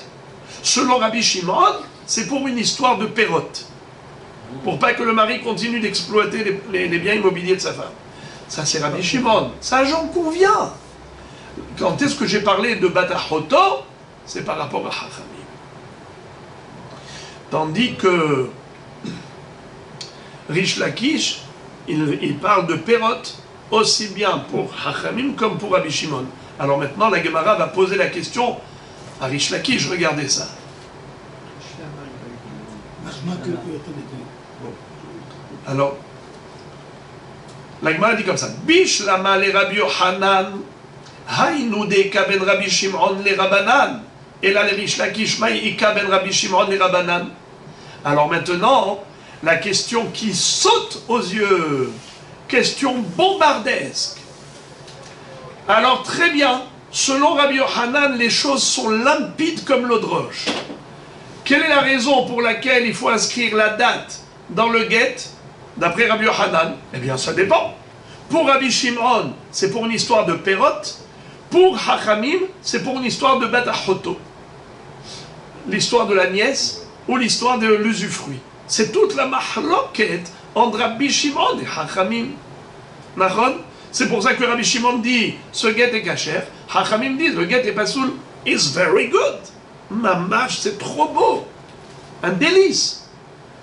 A: selon Rabbi Shimon, c'est pour une histoire de pérote. Pour pas que le mari continue d'exploiter les biens immobiliers de sa femme. Ça, c'est Rabbi Shimon. Ça, j'en conviens. Quand est-ce que j'ai parlé de Batahoto? C'est par rapport à Hachamim. Tandis que Rish Lakish, il parle de pérote aussi bien pour Hachamim comme pour Rabbi Shimon. Alors maintenant, la Gemara va poser la question à Rish Lakish. Regardez ça. Alors, la Gemara dit comme ça. Bish lama le Rabbi Yohanan, haynu deka ben Rabbi Shimon le Rabbanan. Et là, le Rish Lakish, maïka ben Rabbi Shimon le Rabbanan. Alors maintenant, la question qui saute aux yeux, question bombardesque. Alors très bien, selon Rabbi Yohanan, les choses sont limpides comme l'eau de roche. Quelle est la raison pour laquelle il faut inscrire la date dans le guet, d'après Rabbi Yohanan? Eh bien, ça dépend. Pour Rabbi Shimon, c'est pour une histoire de Perot. Pour Hachamim, c'est pour une histoire de Bat Achoto. L'histoire de la nièce ou l'histoire de l'usufruit. C'est toute la mahloket entre Rabbi Shimon et Hachamim. C'est pour ça que Rabbi Shimon dit ce guet est kasher. Hachamim dit le guet est pasoul. It's very good. Mamash, c'est trop beau. Un délice.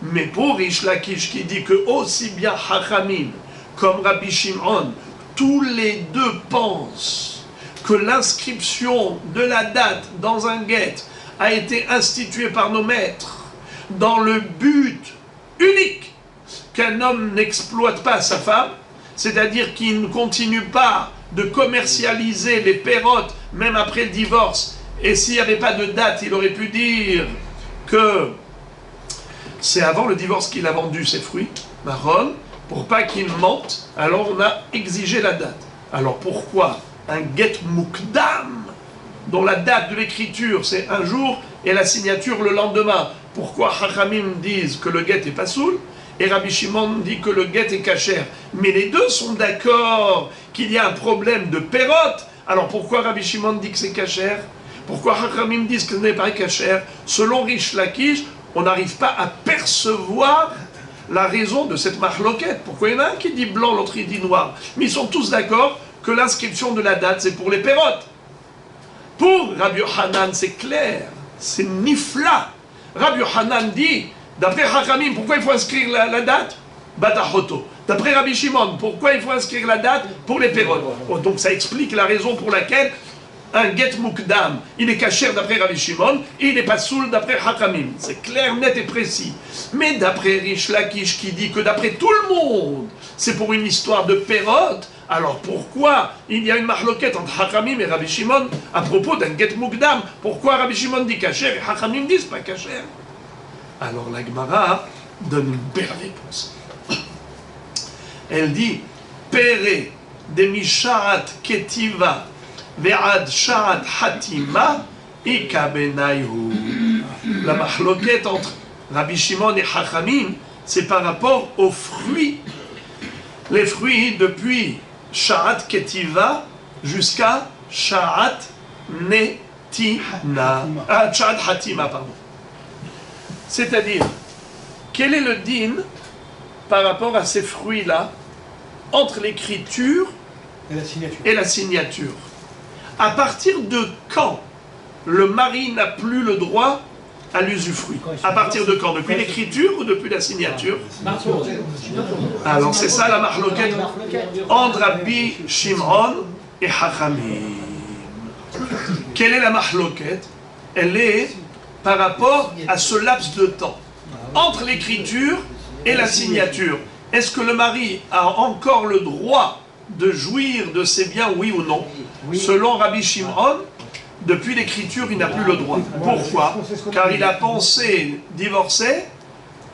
A: Mais pour Rish Lakish qui dit que aussi bien Hachamim comme Rabbi Shimon, tous les deux pensent que l'inscription de la date dans un guet a été instituée par nos maîtres dans le but unique qu'un homme n'exploite pas sa femme, c'est-à-dire qu'il ne continue pas de commercialiser les pérotes même après le divorce. Et s'il n'y avait pas de date, il aurait pu dire que c'est avant le divorce qu'il a vendu ses fruits, marron, pour pas qu'il mente, alors on a exigé la date. Alors pourquoi un get mukdam, dont la date de l'écriture c'est un jour et la signature le lendemain? Pourquoi Hachamim disent que le get est pasoul et Rabbi Shimon dit que le get est kasher? Mais les deux sont d'accord qu'il y a un problème de pérote. Alors pourquoi Rabbi Shimon dit que c'est kasher? Pourquoi Hachamim disent que ce n'est pas kasher? Selon Rish Lakish, on n'arrive pas à percevoir la raison de cette mahloket. Pourquoi il y en a un qui dit blanc, l'autre il dit noir? Mais ils sont tous d'accord que l'inscription de la date c'est pour les pérotes. Pour Rabbi Yochanan c'est clair, c'est nifla. Rabbi Yochanan dit, d'après Hachamim, pourquoi il faut inscrire la date? Batachoto. D'après Rabbi Shimon, pourquoi il faut inscrire la date? Pour les pérotes. Oh, donc ça explique la raison pour laquelle un get mukdam, il est kasher d'après Rabbi Shimon, et il n'est pas soul d'après Hachamim. C'est clair, net et précis. Mais d'après Rish Lakish qui dit que d'après tout le monde, c'est pour une histoire de pérote, alors pourquoi il y a une mahloket entre Hachamim et Rabbi Shimon à propos d'un get mukdam? Pourquoi Rabbi Shimon dit kasher et Hachamim disent pas kasher? Alors la Gemara donne une belle réponse. Elle dit, Pere de Misharat Ketiva Ve'ad Sharat Hatima Ika Benayhu. La mahloket entre Rabbi Shimon et Hachamim, c'est par rapport aux fruits. Les fruits depuis Sharat Ketiva jusqu'à Sharat Netina. Sharat Hatima, pardon. C'est-à-dire, quel est le din par rapport à ces fruits-là entre l'écriture et la signature? À partir de quand le mari n'a plus le droit à l'usufruit? À partir de quand? Depuis l'écriture ou depuis la signature? Alors c'est ça la mahloket entre Rabbi Shimon et Hachamim. Quelle est la mahloket? Elle est par rapport à ce laps de temps entre l'écriture et la signature. Est-ce que le mari a encore le droit de jouir de ses biens, oui ou non? Selon Rabbi Shimon, depuis l'écriture, il n'a plus le droit. Pourquoi? Car il a pensé divorcer,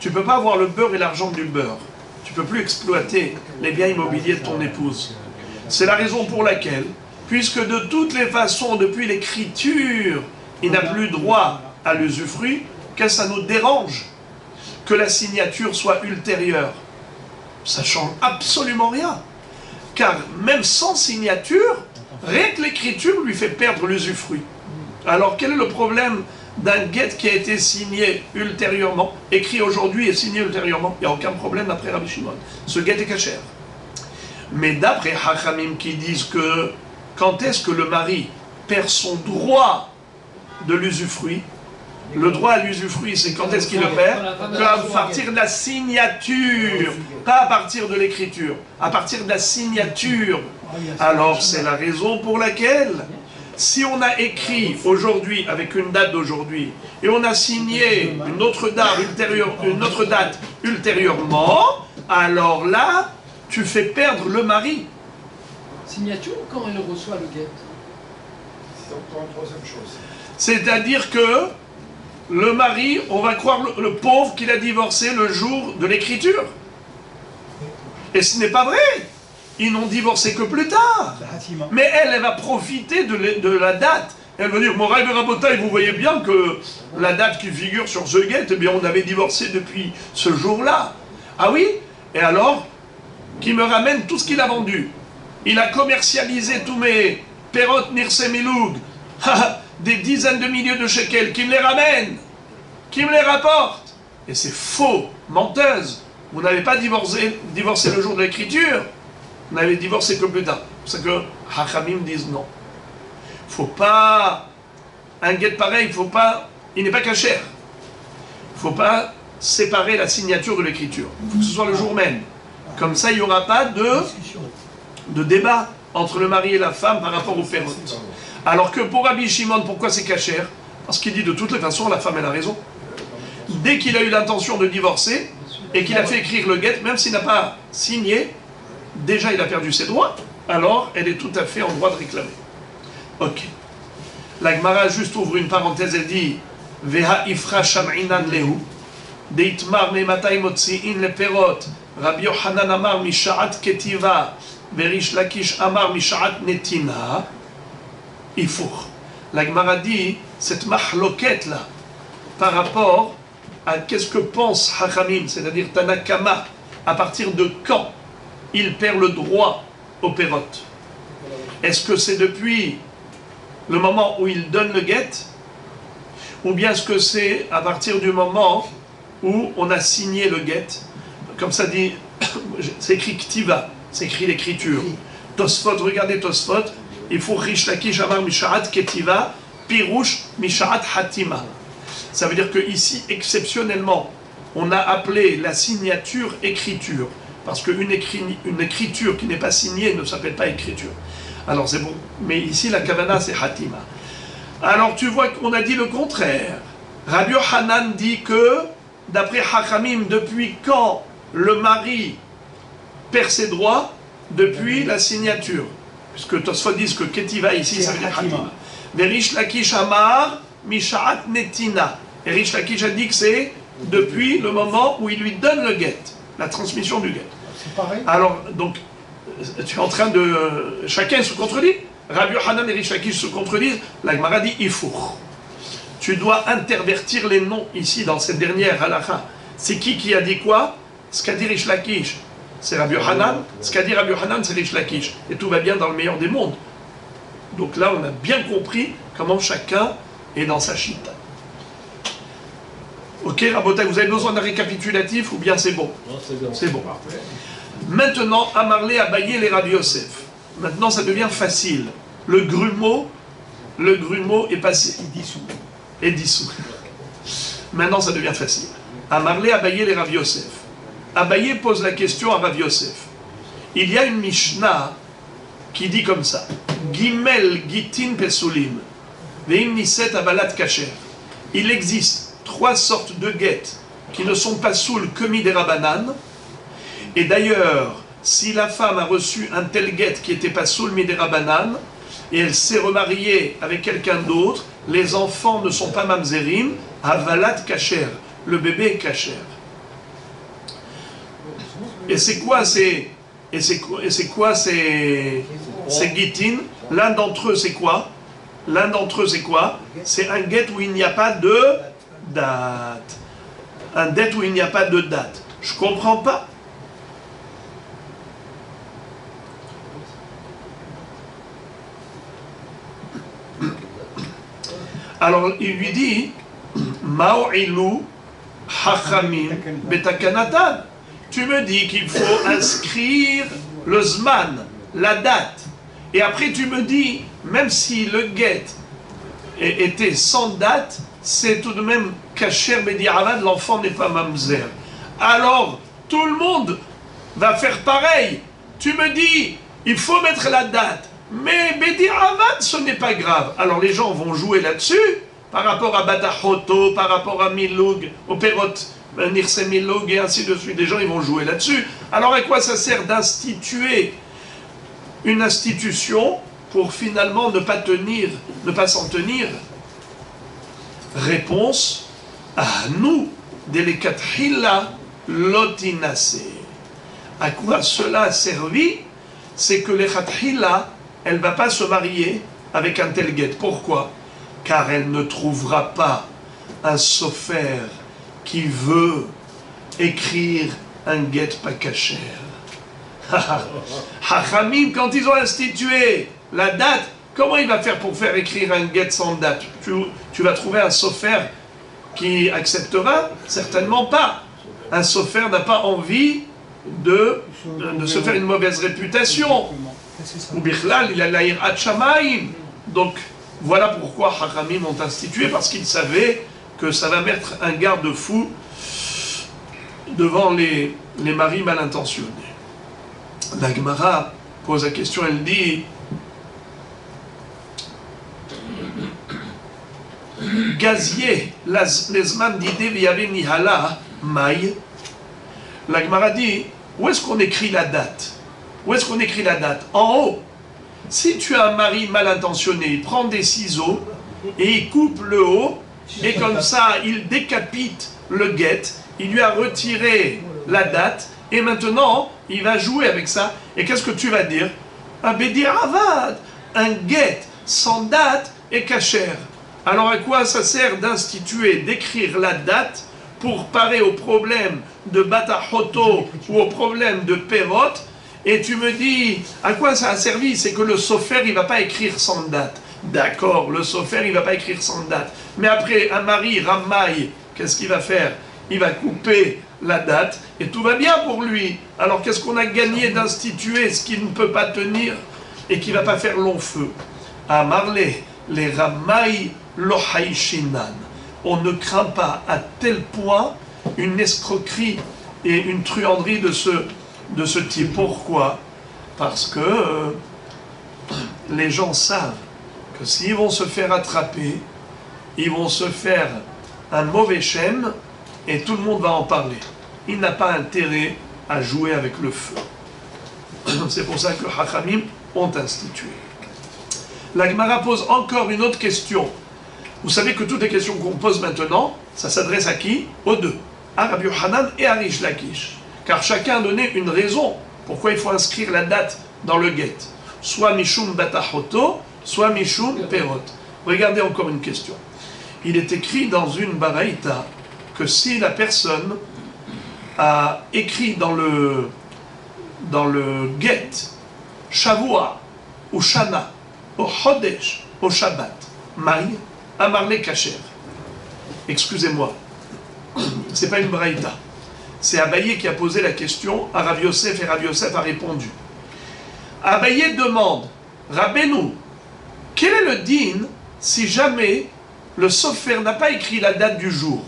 A: tu ne peux pas avoir le beurre et l'argent du beurre. Tu ne peux plus exploiter les biens immobiliers de ton épouse. C'est la raison pour laquelle, puisque de toutes les façons, depuis l'écriture, il n'a plus droit à l'usufruit, qu'est-ce que ça nous dérange que la signature soit ultérieure? Ça ne change absolument rien. Car même sans signature, rien que l'écriture lui fait perdre l'usufruit. Alors quel est le problème d'un get qui a été signé ultérieurement, écrit aujourd'hui et signé ultérieurement? Il n'y a aucun problème d'après Rabbi Shimon. Ce get est kasher. Mais d'après Hachamim qui disent que quand est-ce que le mari perd son droit de l'usufruit? Le droit à l'usufruit, c'est quand est-ce qu'il le perd? À partir de la signature, pas à partir de l'écriture, à partir de la signature. Alors c'est la raison pour laquelle, si on a écrit aujourd'hui avec une date d'aujourd'hui, et on a signé une autre date ultérieurement, alors là, tu fais perdre le mari.
B: Signature ou quand elle reçoit le guet?
C: C'est encore une troisième chose.
A: C'est-à-dire que le mari, on va croire le pauvre qu'il a divorcé le jour de l'écriture. Et ce n'est pas vrai. Ils n'ont divorcé que plus tard. Mais elle va profiter de la date. Elle va dire, Moraï Rabotaï, vous voyez bien que la date qui figure sur ce guet, eh bien on avait divorcé depuis ce jour-là. Ah oui? Et alors, qui me ramène tout ce qu'il a vendu. Il a commercialisé tous mes perot nirsemeloug, des dizaines de milliers de shekels, qui me les ramène, qui me les rapporte. Et c'est faux, menteuse. Vous n'avez pas divorcé le jour de l'écriture, vous n'avez divorcé que plus tard. C'est pour ça que Hachamim disent non. Faut pas, un guet pareil, il n'est pas cachère. Il ne faut pas séparer la signature de l'écriture. Il faut que ce soit le jour même. Comme ça, il n'y aura pas de débat entre le mari et la femme par rapport au perot. Alors que pour Rabbi Shimon, pourquoi c'est cachère? Parce qu'il dit de toutes les façons, la femme elle a raison. Dès qu'il a eu l'intention de divorcer et qu'il a fait écrire le guet, même s'il n'a pas signé, déjà il a perdu ses droits, alors elle est tout à fait en droit de réclamer. Ok. La Gemara juste ouvre une parenthèse, elle dit Veha ifra sham'inan lehu deitmar mematay motzi'in leperot Rabbi Yochanan amar misha'at ketiva Verish Lakish amar misha'at netina Ifour. La Gemara dit cette mahloket là par rapport à qu'est-ce que pense Hachamim, c'est-à-dire Tanakama, à partir de quand il perd le droit au perot. Est-ce que c'est depuis le moment où il donne le guet, ou bien est-ce que c'est à partir du moment où on a signé le guet? Comme ça dit, c'est écrit Ktiva, c'est écrit l'écriture. Tosfot, regardez Tosfot, il faut Rish Lakish Amar Misharat Ketiva, Pirouche Misharat Hatima. Ça veut dire qu'ici, exceptionnellement, on a appelé la signature écriture, parce qu'une écriture qui n'est pas signée ne s'appelle pas écriture. Alors c'est bon, mais ici la kavana c'est Hatima. Alors tu vois qu'on a dit le contraire. Rabbi Yochanan dit que, d'après Hachamim, depuis quand le mari perd ses droits? Depuis la signature. Puisque Tosfot dit que Ketiva ici ça veut dire Hatima. Verish Lakish Amar Mishaat Netina. Et Rish Lakish a dit que c'est depuis le moment où il lui donne le guet, la transmission du guet.
C: C'est pareil.
A: Alors, donc, tu es en train de... Chacun se contredit. Rabbi Yochanan et Rish Lakish se contredisent. La Gemara dit Ifour. Tu dois intervertir les noms ici dans cette dernière halakha. C'est qui a dit quoi? Ce qu'a dit Rish Lakish, c'est Rabbi Yochanan. Ce qu'a dit Rabbi Yochanan, c'est Rish Lakish. Et tout va bien dans le meilleur des mondes. Donc là, on a bien compris comment chacun est dans sa chita. Ok, Rabotai, vous avez besoin d'un récapitulatif ou bien c'est bon?
D: Non, c'est bon.
A: C'est bon. Maintenant, Amarlé a baillé les Rabbi Yosef. Maintenant, ça devient facile. Le grumeau est passé. Est dissous. Maintenant, ça devient facile. Amarlé a baillé les Rabbi Yosef. Abaye pose la question à Rabbi Yosef. Il y a une Mishnah qui dit comme ça. Gimel gitin pesulim. Veim niset avalat kacher. Il existe 3 sortes de guettes qui ne sont pas soul que midérabanan. Et d'ailleurs, si la femme a reçu un tel guet qui n'était pas soul midérabanan, et elle s'est remariée avec quelqu'un d'autre, les enfants ne sont pas mamzerim, avalat kacher. Le bébé est kacher. Et c'est quoi ces guitines? L'un d'entre eux c'est quoi? C'est un guet où il n'y a pas de date. Un dette où il n'y a pas de date. Je comprends pas. Alors il lui dit Ma'o'ilu hachamim betakanatan. Tu me dis qu'il faut inscrire le zman, la date. Et après tu me dis, même si le guet était sans date, c'est tout de même kasher bedi'avad, l'enfant n'est pas mamzer. Alors, tout le monde va faire pareil. Tu me dis, il faut mettre la date. Mais bedi'avad, ce n'est pas grave. Alors les gens vont jouer là-dessus, par rapport à Batahoto, par rapport à Miloug, au Perot, Nirse Miloug, et ainsi de suite. Les gens, ils vont jouer là-dessus. Alors à quoi ça sert d'instituer une institution pour finalement ne pas s'en tenir? Réponse à nous, Delekathila lotinase. À quoi cela a servi? C'est que les Khathila, elle ne va pas se marier avec un tel guet. Pourquoi? Car elle ne trouvera pas un sofer qui veut écrire un guet pas cachère. Hachamim, quand ils ont institué la date, comment il va faire pour faire écrire un get sans date? Tu vas trouver un sofer qui acceptera? Certainement pas. Un sofer n'a pas envie de se faire une mauvaise réputation. Ou bichlal, il a la hirat shamayim. Donc, voilà pourquoi Hachamim ont institué, parce qu'ils savaient que ça va mettre un garde-fou devant les maris mal intentionnés. La Gemara pose la question, elle dit Gazier, lesman d'idée v'yave nihala, maï. La Gemara dit, où est-ce qu'on écrit la date? Où est-ce qu'on écrit la date? En haut. Si tu as un mari mal intentionné, il prend des ciseaux et il coupe le haut, et comme ça, il décapite le guet, il lui a retiré la date, et maintenant, il va jouer avec ça. Et qu'est-ce que tu vas dire? Un bédiravad, un guet sans date est cachère. Alors à quoi ça sert d'instituer, d'écrire la date pour parer au problème de batahoto ou au problème de perot? Et tu me dis, à quoi ça a servi? C'est que le sofer, il ne va pas écrire sans date. D'accord, le sofer, il ne va pas écrire sans date. Mais après, un mari, Ramaï, qu'est-ce qu'il va faire? Il va couper la date et tout va bien pour lui. Alors qu'est-ce qu'on a gagné d'instituer ce qui ne peut pas tenir et qui ne va pas faire long feu? À Marley, les Ramaï Lohaïchinan. On ne craint pas à tel point une escroquerie et une truanderie de ce type. Pourquoi? Parce que les gens savent que s'ils vont se faire attraper, ils vont se faire un mauvais shem et tout le monde va en parler. Il n'a pas intérêt à jouer avec le feu. C'est pour ça que Hachamim ont institué. La Gemara pose encore une autre question. Vous savez que toutes les questions qu'on pose maintenant, ça s'adresse à qui? Aux deux, à Rabbi Yochanan et à Rish Lakish. Car chacun a donné une raison pourquoi il faut inscrire la date dans le guet. Soit Mishum Batahoto, soit Mishum Perot. Regardez encore une question. Il est écrit dans une baraïta que si la personne a écrit dans le guet, Shavua, ou Shana, au Chodesh, au Shabbat, Maï, Amarle Kacher. Excusez-moi, c'est pas une baraïta. C'est Abaye qui a posé la question à Rav Yosef et Rav Yosef a répondu. Abaye demande, Rabbeinu, quel est le din si jamais le sofer n'a pas écrit la date du jour?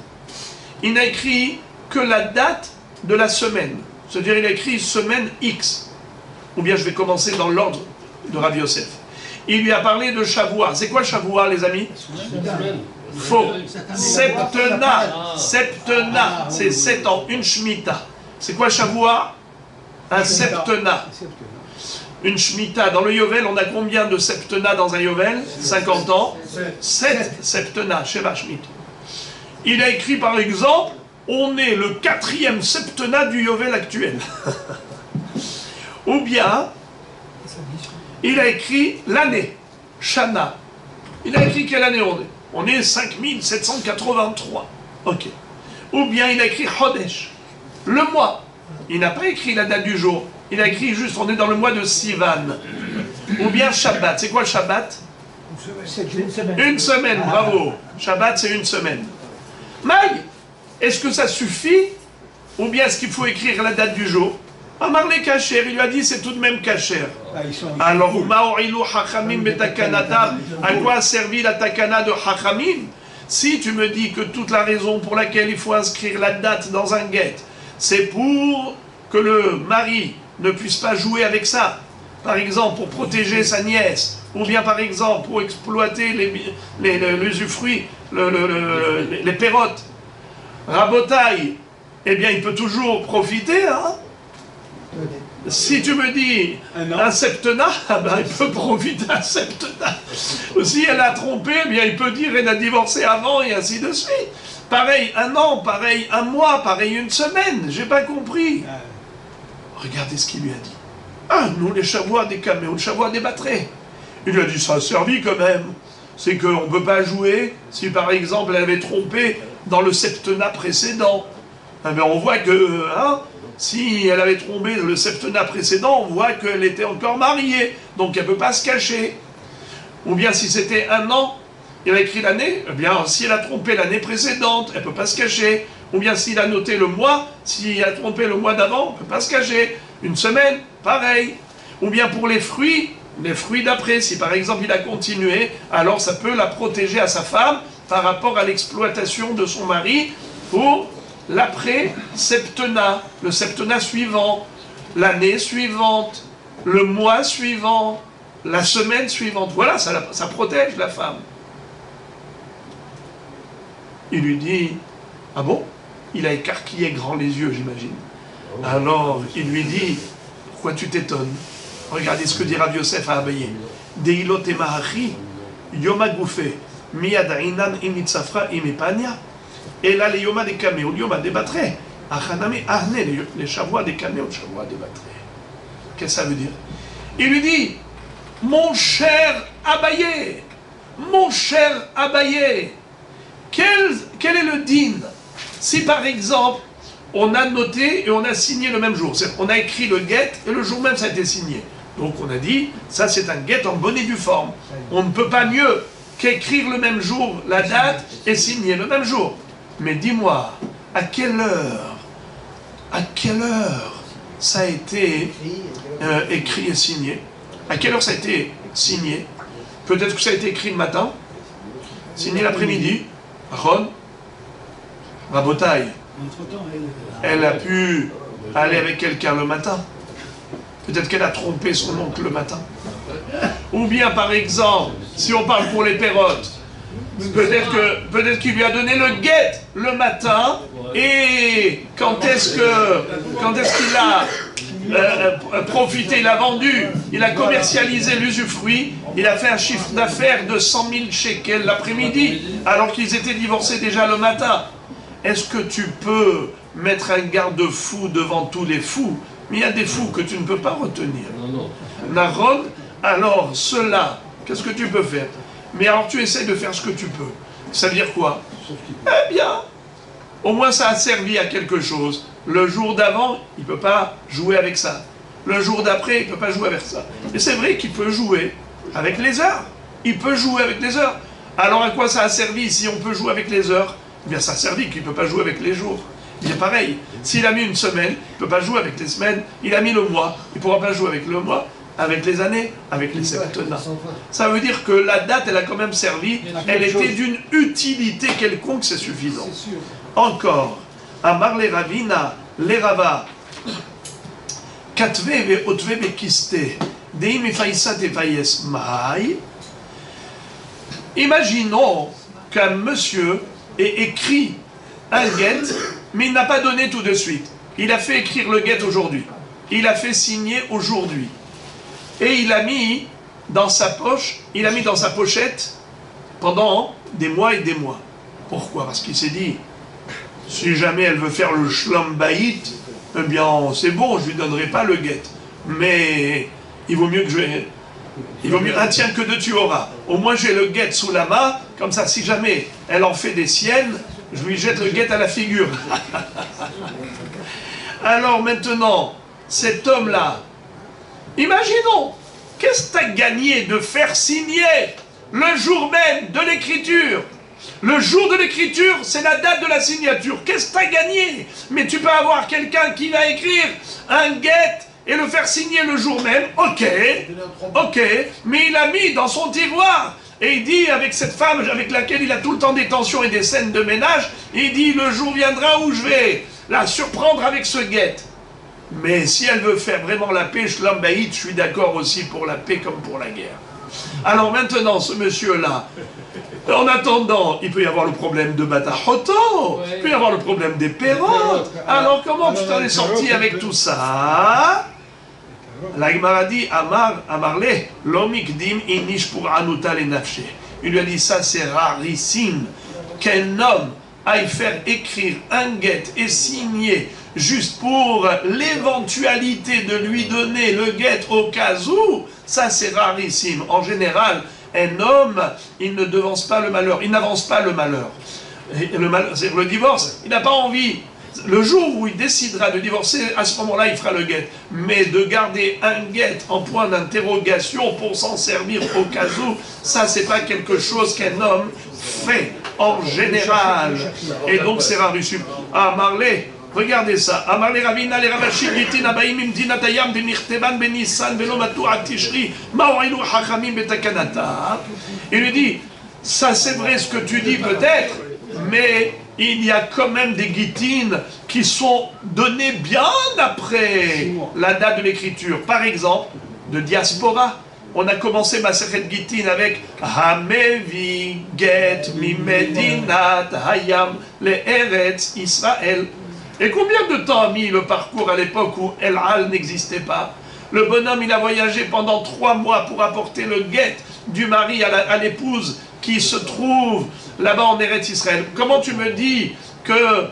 A: Il n'a écrit que la date de la semaine. C'est-à-dire il a écrit semaine X. Ou bien je vais commencer dans l'ordre de Rav Yosef. Il lui a parlé de Shavua. C'est quoi Shavua, les amis? Faux. Septena. Septena. C'est 7 ans. Une Shemitah. C'est quoi Shavua? Un septena. Une Shemitah. Dans le Yovel, on a combien de septena dans un Yovel? 50 ans. 7 septena. Sheva Shmit. Il a écrit par exemple, on est le 4e septena du Yovel actuel. Ou bien, il a écrit l'année, Shana. Il a écrit quelle année on est? On est 5783. Ok. Ou bien il a écrit Chodesh, le mois. Il n'a pas écrit la date du jour. Il a écrit juste, on est dans le mois de Sivan. Ou bien Shabbat. C'est quoi le Shabbat? Une semaine, bravo. Shabbat, c'est une semaine. Maï, est-ce que ça suffit? Ou bien est-ce qu'il faut écrire la date du jour? Amarle Kacher, il lui a dit c'est tout de même Kacher. Alors, à quoi a servi la takana de Hachamim? Si tu me dis que toute la raison pour laquelle il faut inscrire la date dans un guet, c'est pour que le mari ne puisse pas jouer avec ça, par exemple pour protéger sa nièce, ou bien par exemple pour exploiter l'usufruit, les pérotes, Rabotaï, eh bien il peut toujours profiter, hein? Si tu me dis un septennat, ben, il peut profiter un septennat. Si elle a trompé, eh bien, il peut dire elle a divorcé avant et ainsi de suite. Pareil un an, pareil un mois, pareil une semaine. J'ai pas compris. Regardez ce qu'il lui a dit. Ah, nous les Shavua des caméos, le Shavua des batteries. Il lui a dit ça a servi quand même. C'est qu'on ne peut pas jouer si par exemple elle avait trompé dans le septennat précédent. Eh bien, on voit que si elle avait trompé le septennat précédent, on voit qu'elle était encore mariée, donc elle ne peut pas se cacher. Ou bien si c'était un an, il a écrit l'année, eh bien si elle a trompé l'année précédente, elle ne peut pas se cacher. Ou bien s'il a noté le mois, s'il a trompé le mois d'avant, on ne peut pas se cacher. Une semaine, pareil. Ou bien pour les fruits d'après, si par exemple il a continué, alors ça peut la protéger à sa femme par rapport à l'exploitation de son mari pour l'après-septennat, le septennat suivant, l'année suivante, le mois suivant, la semaine suivante. Voilà, ça protège la femme. Il lui dit, ah bon? Il a écarquillé grand les yeux, j'imagine. Alors, il lui dit, pourquoi tu t'étonnes? Regardez ce que dit Rav Yosef à Abaye. Deilot emahachi, yoma goufe, miyad inan imitzafra imipania, et là, les yoma de kamé, ou yoma de batre, achaname ahne, les chavois de kamé, ou chavois de batre. Qu'est-ce que ça veut dire? Il lui dit, mon cher Abaye, quel est le din? Si par exemple, on a noté et on a signé le même jour, on a écrit le get et le jour même ça a été signé. Donc on a dit, ça c'est un get en bonne et due forme. On ne peut pas mieux qu'écrire le même jour la date et signer le même jour. Mais dis-moi, à quelle heure ça a été écrit et signé? À quelle heure ça a été signé? Peut-être que ça a été écrit le matin, signé l'après-midi. Ron, Rabotaille, elle a pu aller avec quelqu'un le matin. Peut-être qu'elle a trompé son oncle le matin. Ou bien, par exemple, si on parle pour les pérottes, peut-être qu'il lui a donné le guet le matin, et quand est-ce qu'il a profité, il a vendu, il a commercialisé l'usufruit, il a fait un chiffre d'affaires de 100 000 shekels l'après-midi, alors qu'ils étaient divorcés déjà le matin. Est-ce que tu peux mettre un garde-fou devant tous les fous? Mais il y a des fous que tu ne peux pas retenir. Naron, alors cela, qu'est-ce que tu peux faire? Mais alors tu essaies de faire ce que tu peux. Ça veut dire quoi? Eh bien, au moins ça a servi à quelque chose. Le jour d'avant, il ne peut pas jouer avec ça. Le jour d'après, il ne peut pas jouer avec ça. Et c'est vrai qu'il peut jouer avec les heures. Il peut jouer avec les heures. Alors à quoi ça a servi si on peut jouer avec les heures? Eh bien ça a servi qu'il ne peut pas jouer avec les jours. Il est pareil. S'il a mis une semaine, il ne peut pas jouer avec les semaines. Il a mis le mois, il ne pourra pas jouer avec le mois, avec les années, avec les septennats. Ça veut dire que la date, elle a quand même servi. Elle était d'une utilité quelconque, c'est suffisant. Encore, Amar le Ravina, le Rava, Katve ve otve be kiste, Deim efaïsa tefayes mai. Imaginons qu'un monsieur ait écrit un guet, mais il n'a pas donné tout de suite. Il a fait écrire le guet aujourd'hui. Il a fait signer aujourd'hui. Et il a mis dans sa poche, il a mis dans sa pochette pendant des mois et des mois. Pourquoi? Parce qu'il s'est dit, si jamais elle veut faire le shlom bayit, eh bien c'est bon, je lui donnerai pas le guet. Mais il vaut mieux un tien que deux tu auras. Au moins j'ai le guet sous la main, comme ça si jamais elle en fait des siennes, je lui jette le guet à la figure. Alors maintenant, cet homme-là, imaginons, qu'est-ce que tu as gagné de faire signer le jour même de l'écriture? Le jour de l'écriture, c'est la date de la signature. Qu'est-ce que tu as gagné? Mais tu peux avoir quelqu'un qui va écrire un guet et le faire signer le jour même. Ok, mais il a mis dans son tiroir. Et il dit, avec cette femme avec laquelle il a tout le temps des tensions et des scènes de ménage, il dit, le jour viendra où je vais la surprendre avec ce guet. Mais si elle veut faire vraiment la paix, Shlom Bayit, je suis d'accord aussi pour la paix comme pour la guerre. Alors maintenant, ce monsieur-là, en attendant, il peut y avoir le problème de Batahoto, il peut y avoir le problème des pérotes. Alors comment tu t'en es sorti avec tout ça? La Gemara dit, Amarle, l'omikdim inish pour anuta le nafshe. Il lui a dit, ça c'est rarissime qu'un homme aille faire écrire un guet et signer juste pour l'éventualité de lui donner le guet au cas où, ça c'est rarissime. En général, un homme, il ne devance pas le malheur, il n'avance pas le malheur. Le divorce, il n'a pas envie. le jour où il décidera de divorcer, à ce moment-là, il fera le guet. Mais de garder un guet en point d'interrogation pour s'en servir au cas où, ça, c'est pas quelque chose qu'un homme fait en général. Et donc, c'est rare reçu. Ah, Marley, regardez ça. Amarle Ravina, les Ravashim, Gitin, Abaim, Imdina, Tayam, de Mirteban, Benissan, Velomatu, Atishri, Maorilou, Hachamim, Betakanata. Il lui dit, ça c'est vrai ce que tu dis peut-être, mais il y a quand même des guitines qui sont données bien après la date de l'écriture. Par exemple, de diaspora. On a commencé Masechet Gitin avec Hamevi Get Mimedinat Hayam Le Eretz Israël. Et combien de temps a mis le parcours à l'époque où El Al n'existait pas? Le bonhomme, il a voyagé pendant 3 mois pour apporter le guet du mari à l'épouse qui se trouve là-bas en Eretz Israël. Comment tu me dis que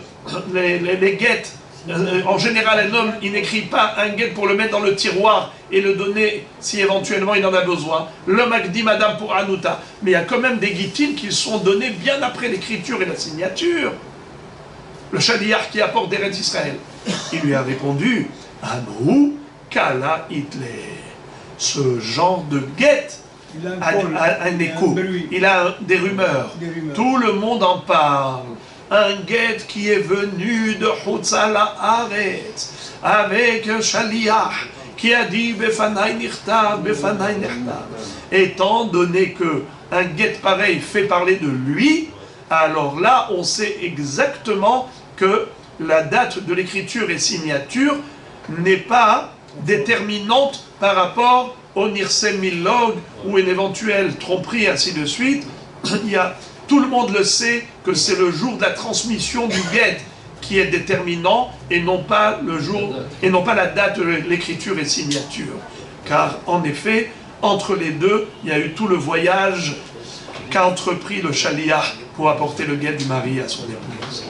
A: les guettes, en général, un homme, il n'écrit pas un guet pour le mettre dans le tiroir et le donner si éventuellement il en a besoin. L'homme a dit madame pour Hanouta. Mais il y a quand même des guitines qui sont données bien après l'écriture et la signature. Le Shaliach qui apporte d'Eretz Israël. Il lui a répondu, Amrou Kala Hitler. Ce genre de guet a un écho. Il a des rumeurs. Tout le monde en parle. Un guet qui est venu de Hutzala Haaretz avec un Shaliach qui a dit Befanai Nichtav, Befanai Nichtav. Étant donné que un guet pareil fait parler de lui, alors là on sait exactement que la date de l'écriture et signature n'est pas déterminante par rapport au Nirsem Millog ou une éventuelle tromperie, ainsi de suite. Tout le monde le sait que c'est le jour de la transmission du guet qui est déterminant et non pas le jour et non pas la date de l'écriture et signature. Car en effet, entre les deux, il y a eu tout le voyage qu'a entrepris le Shaliach pour apporter le guet du mari à son épouse.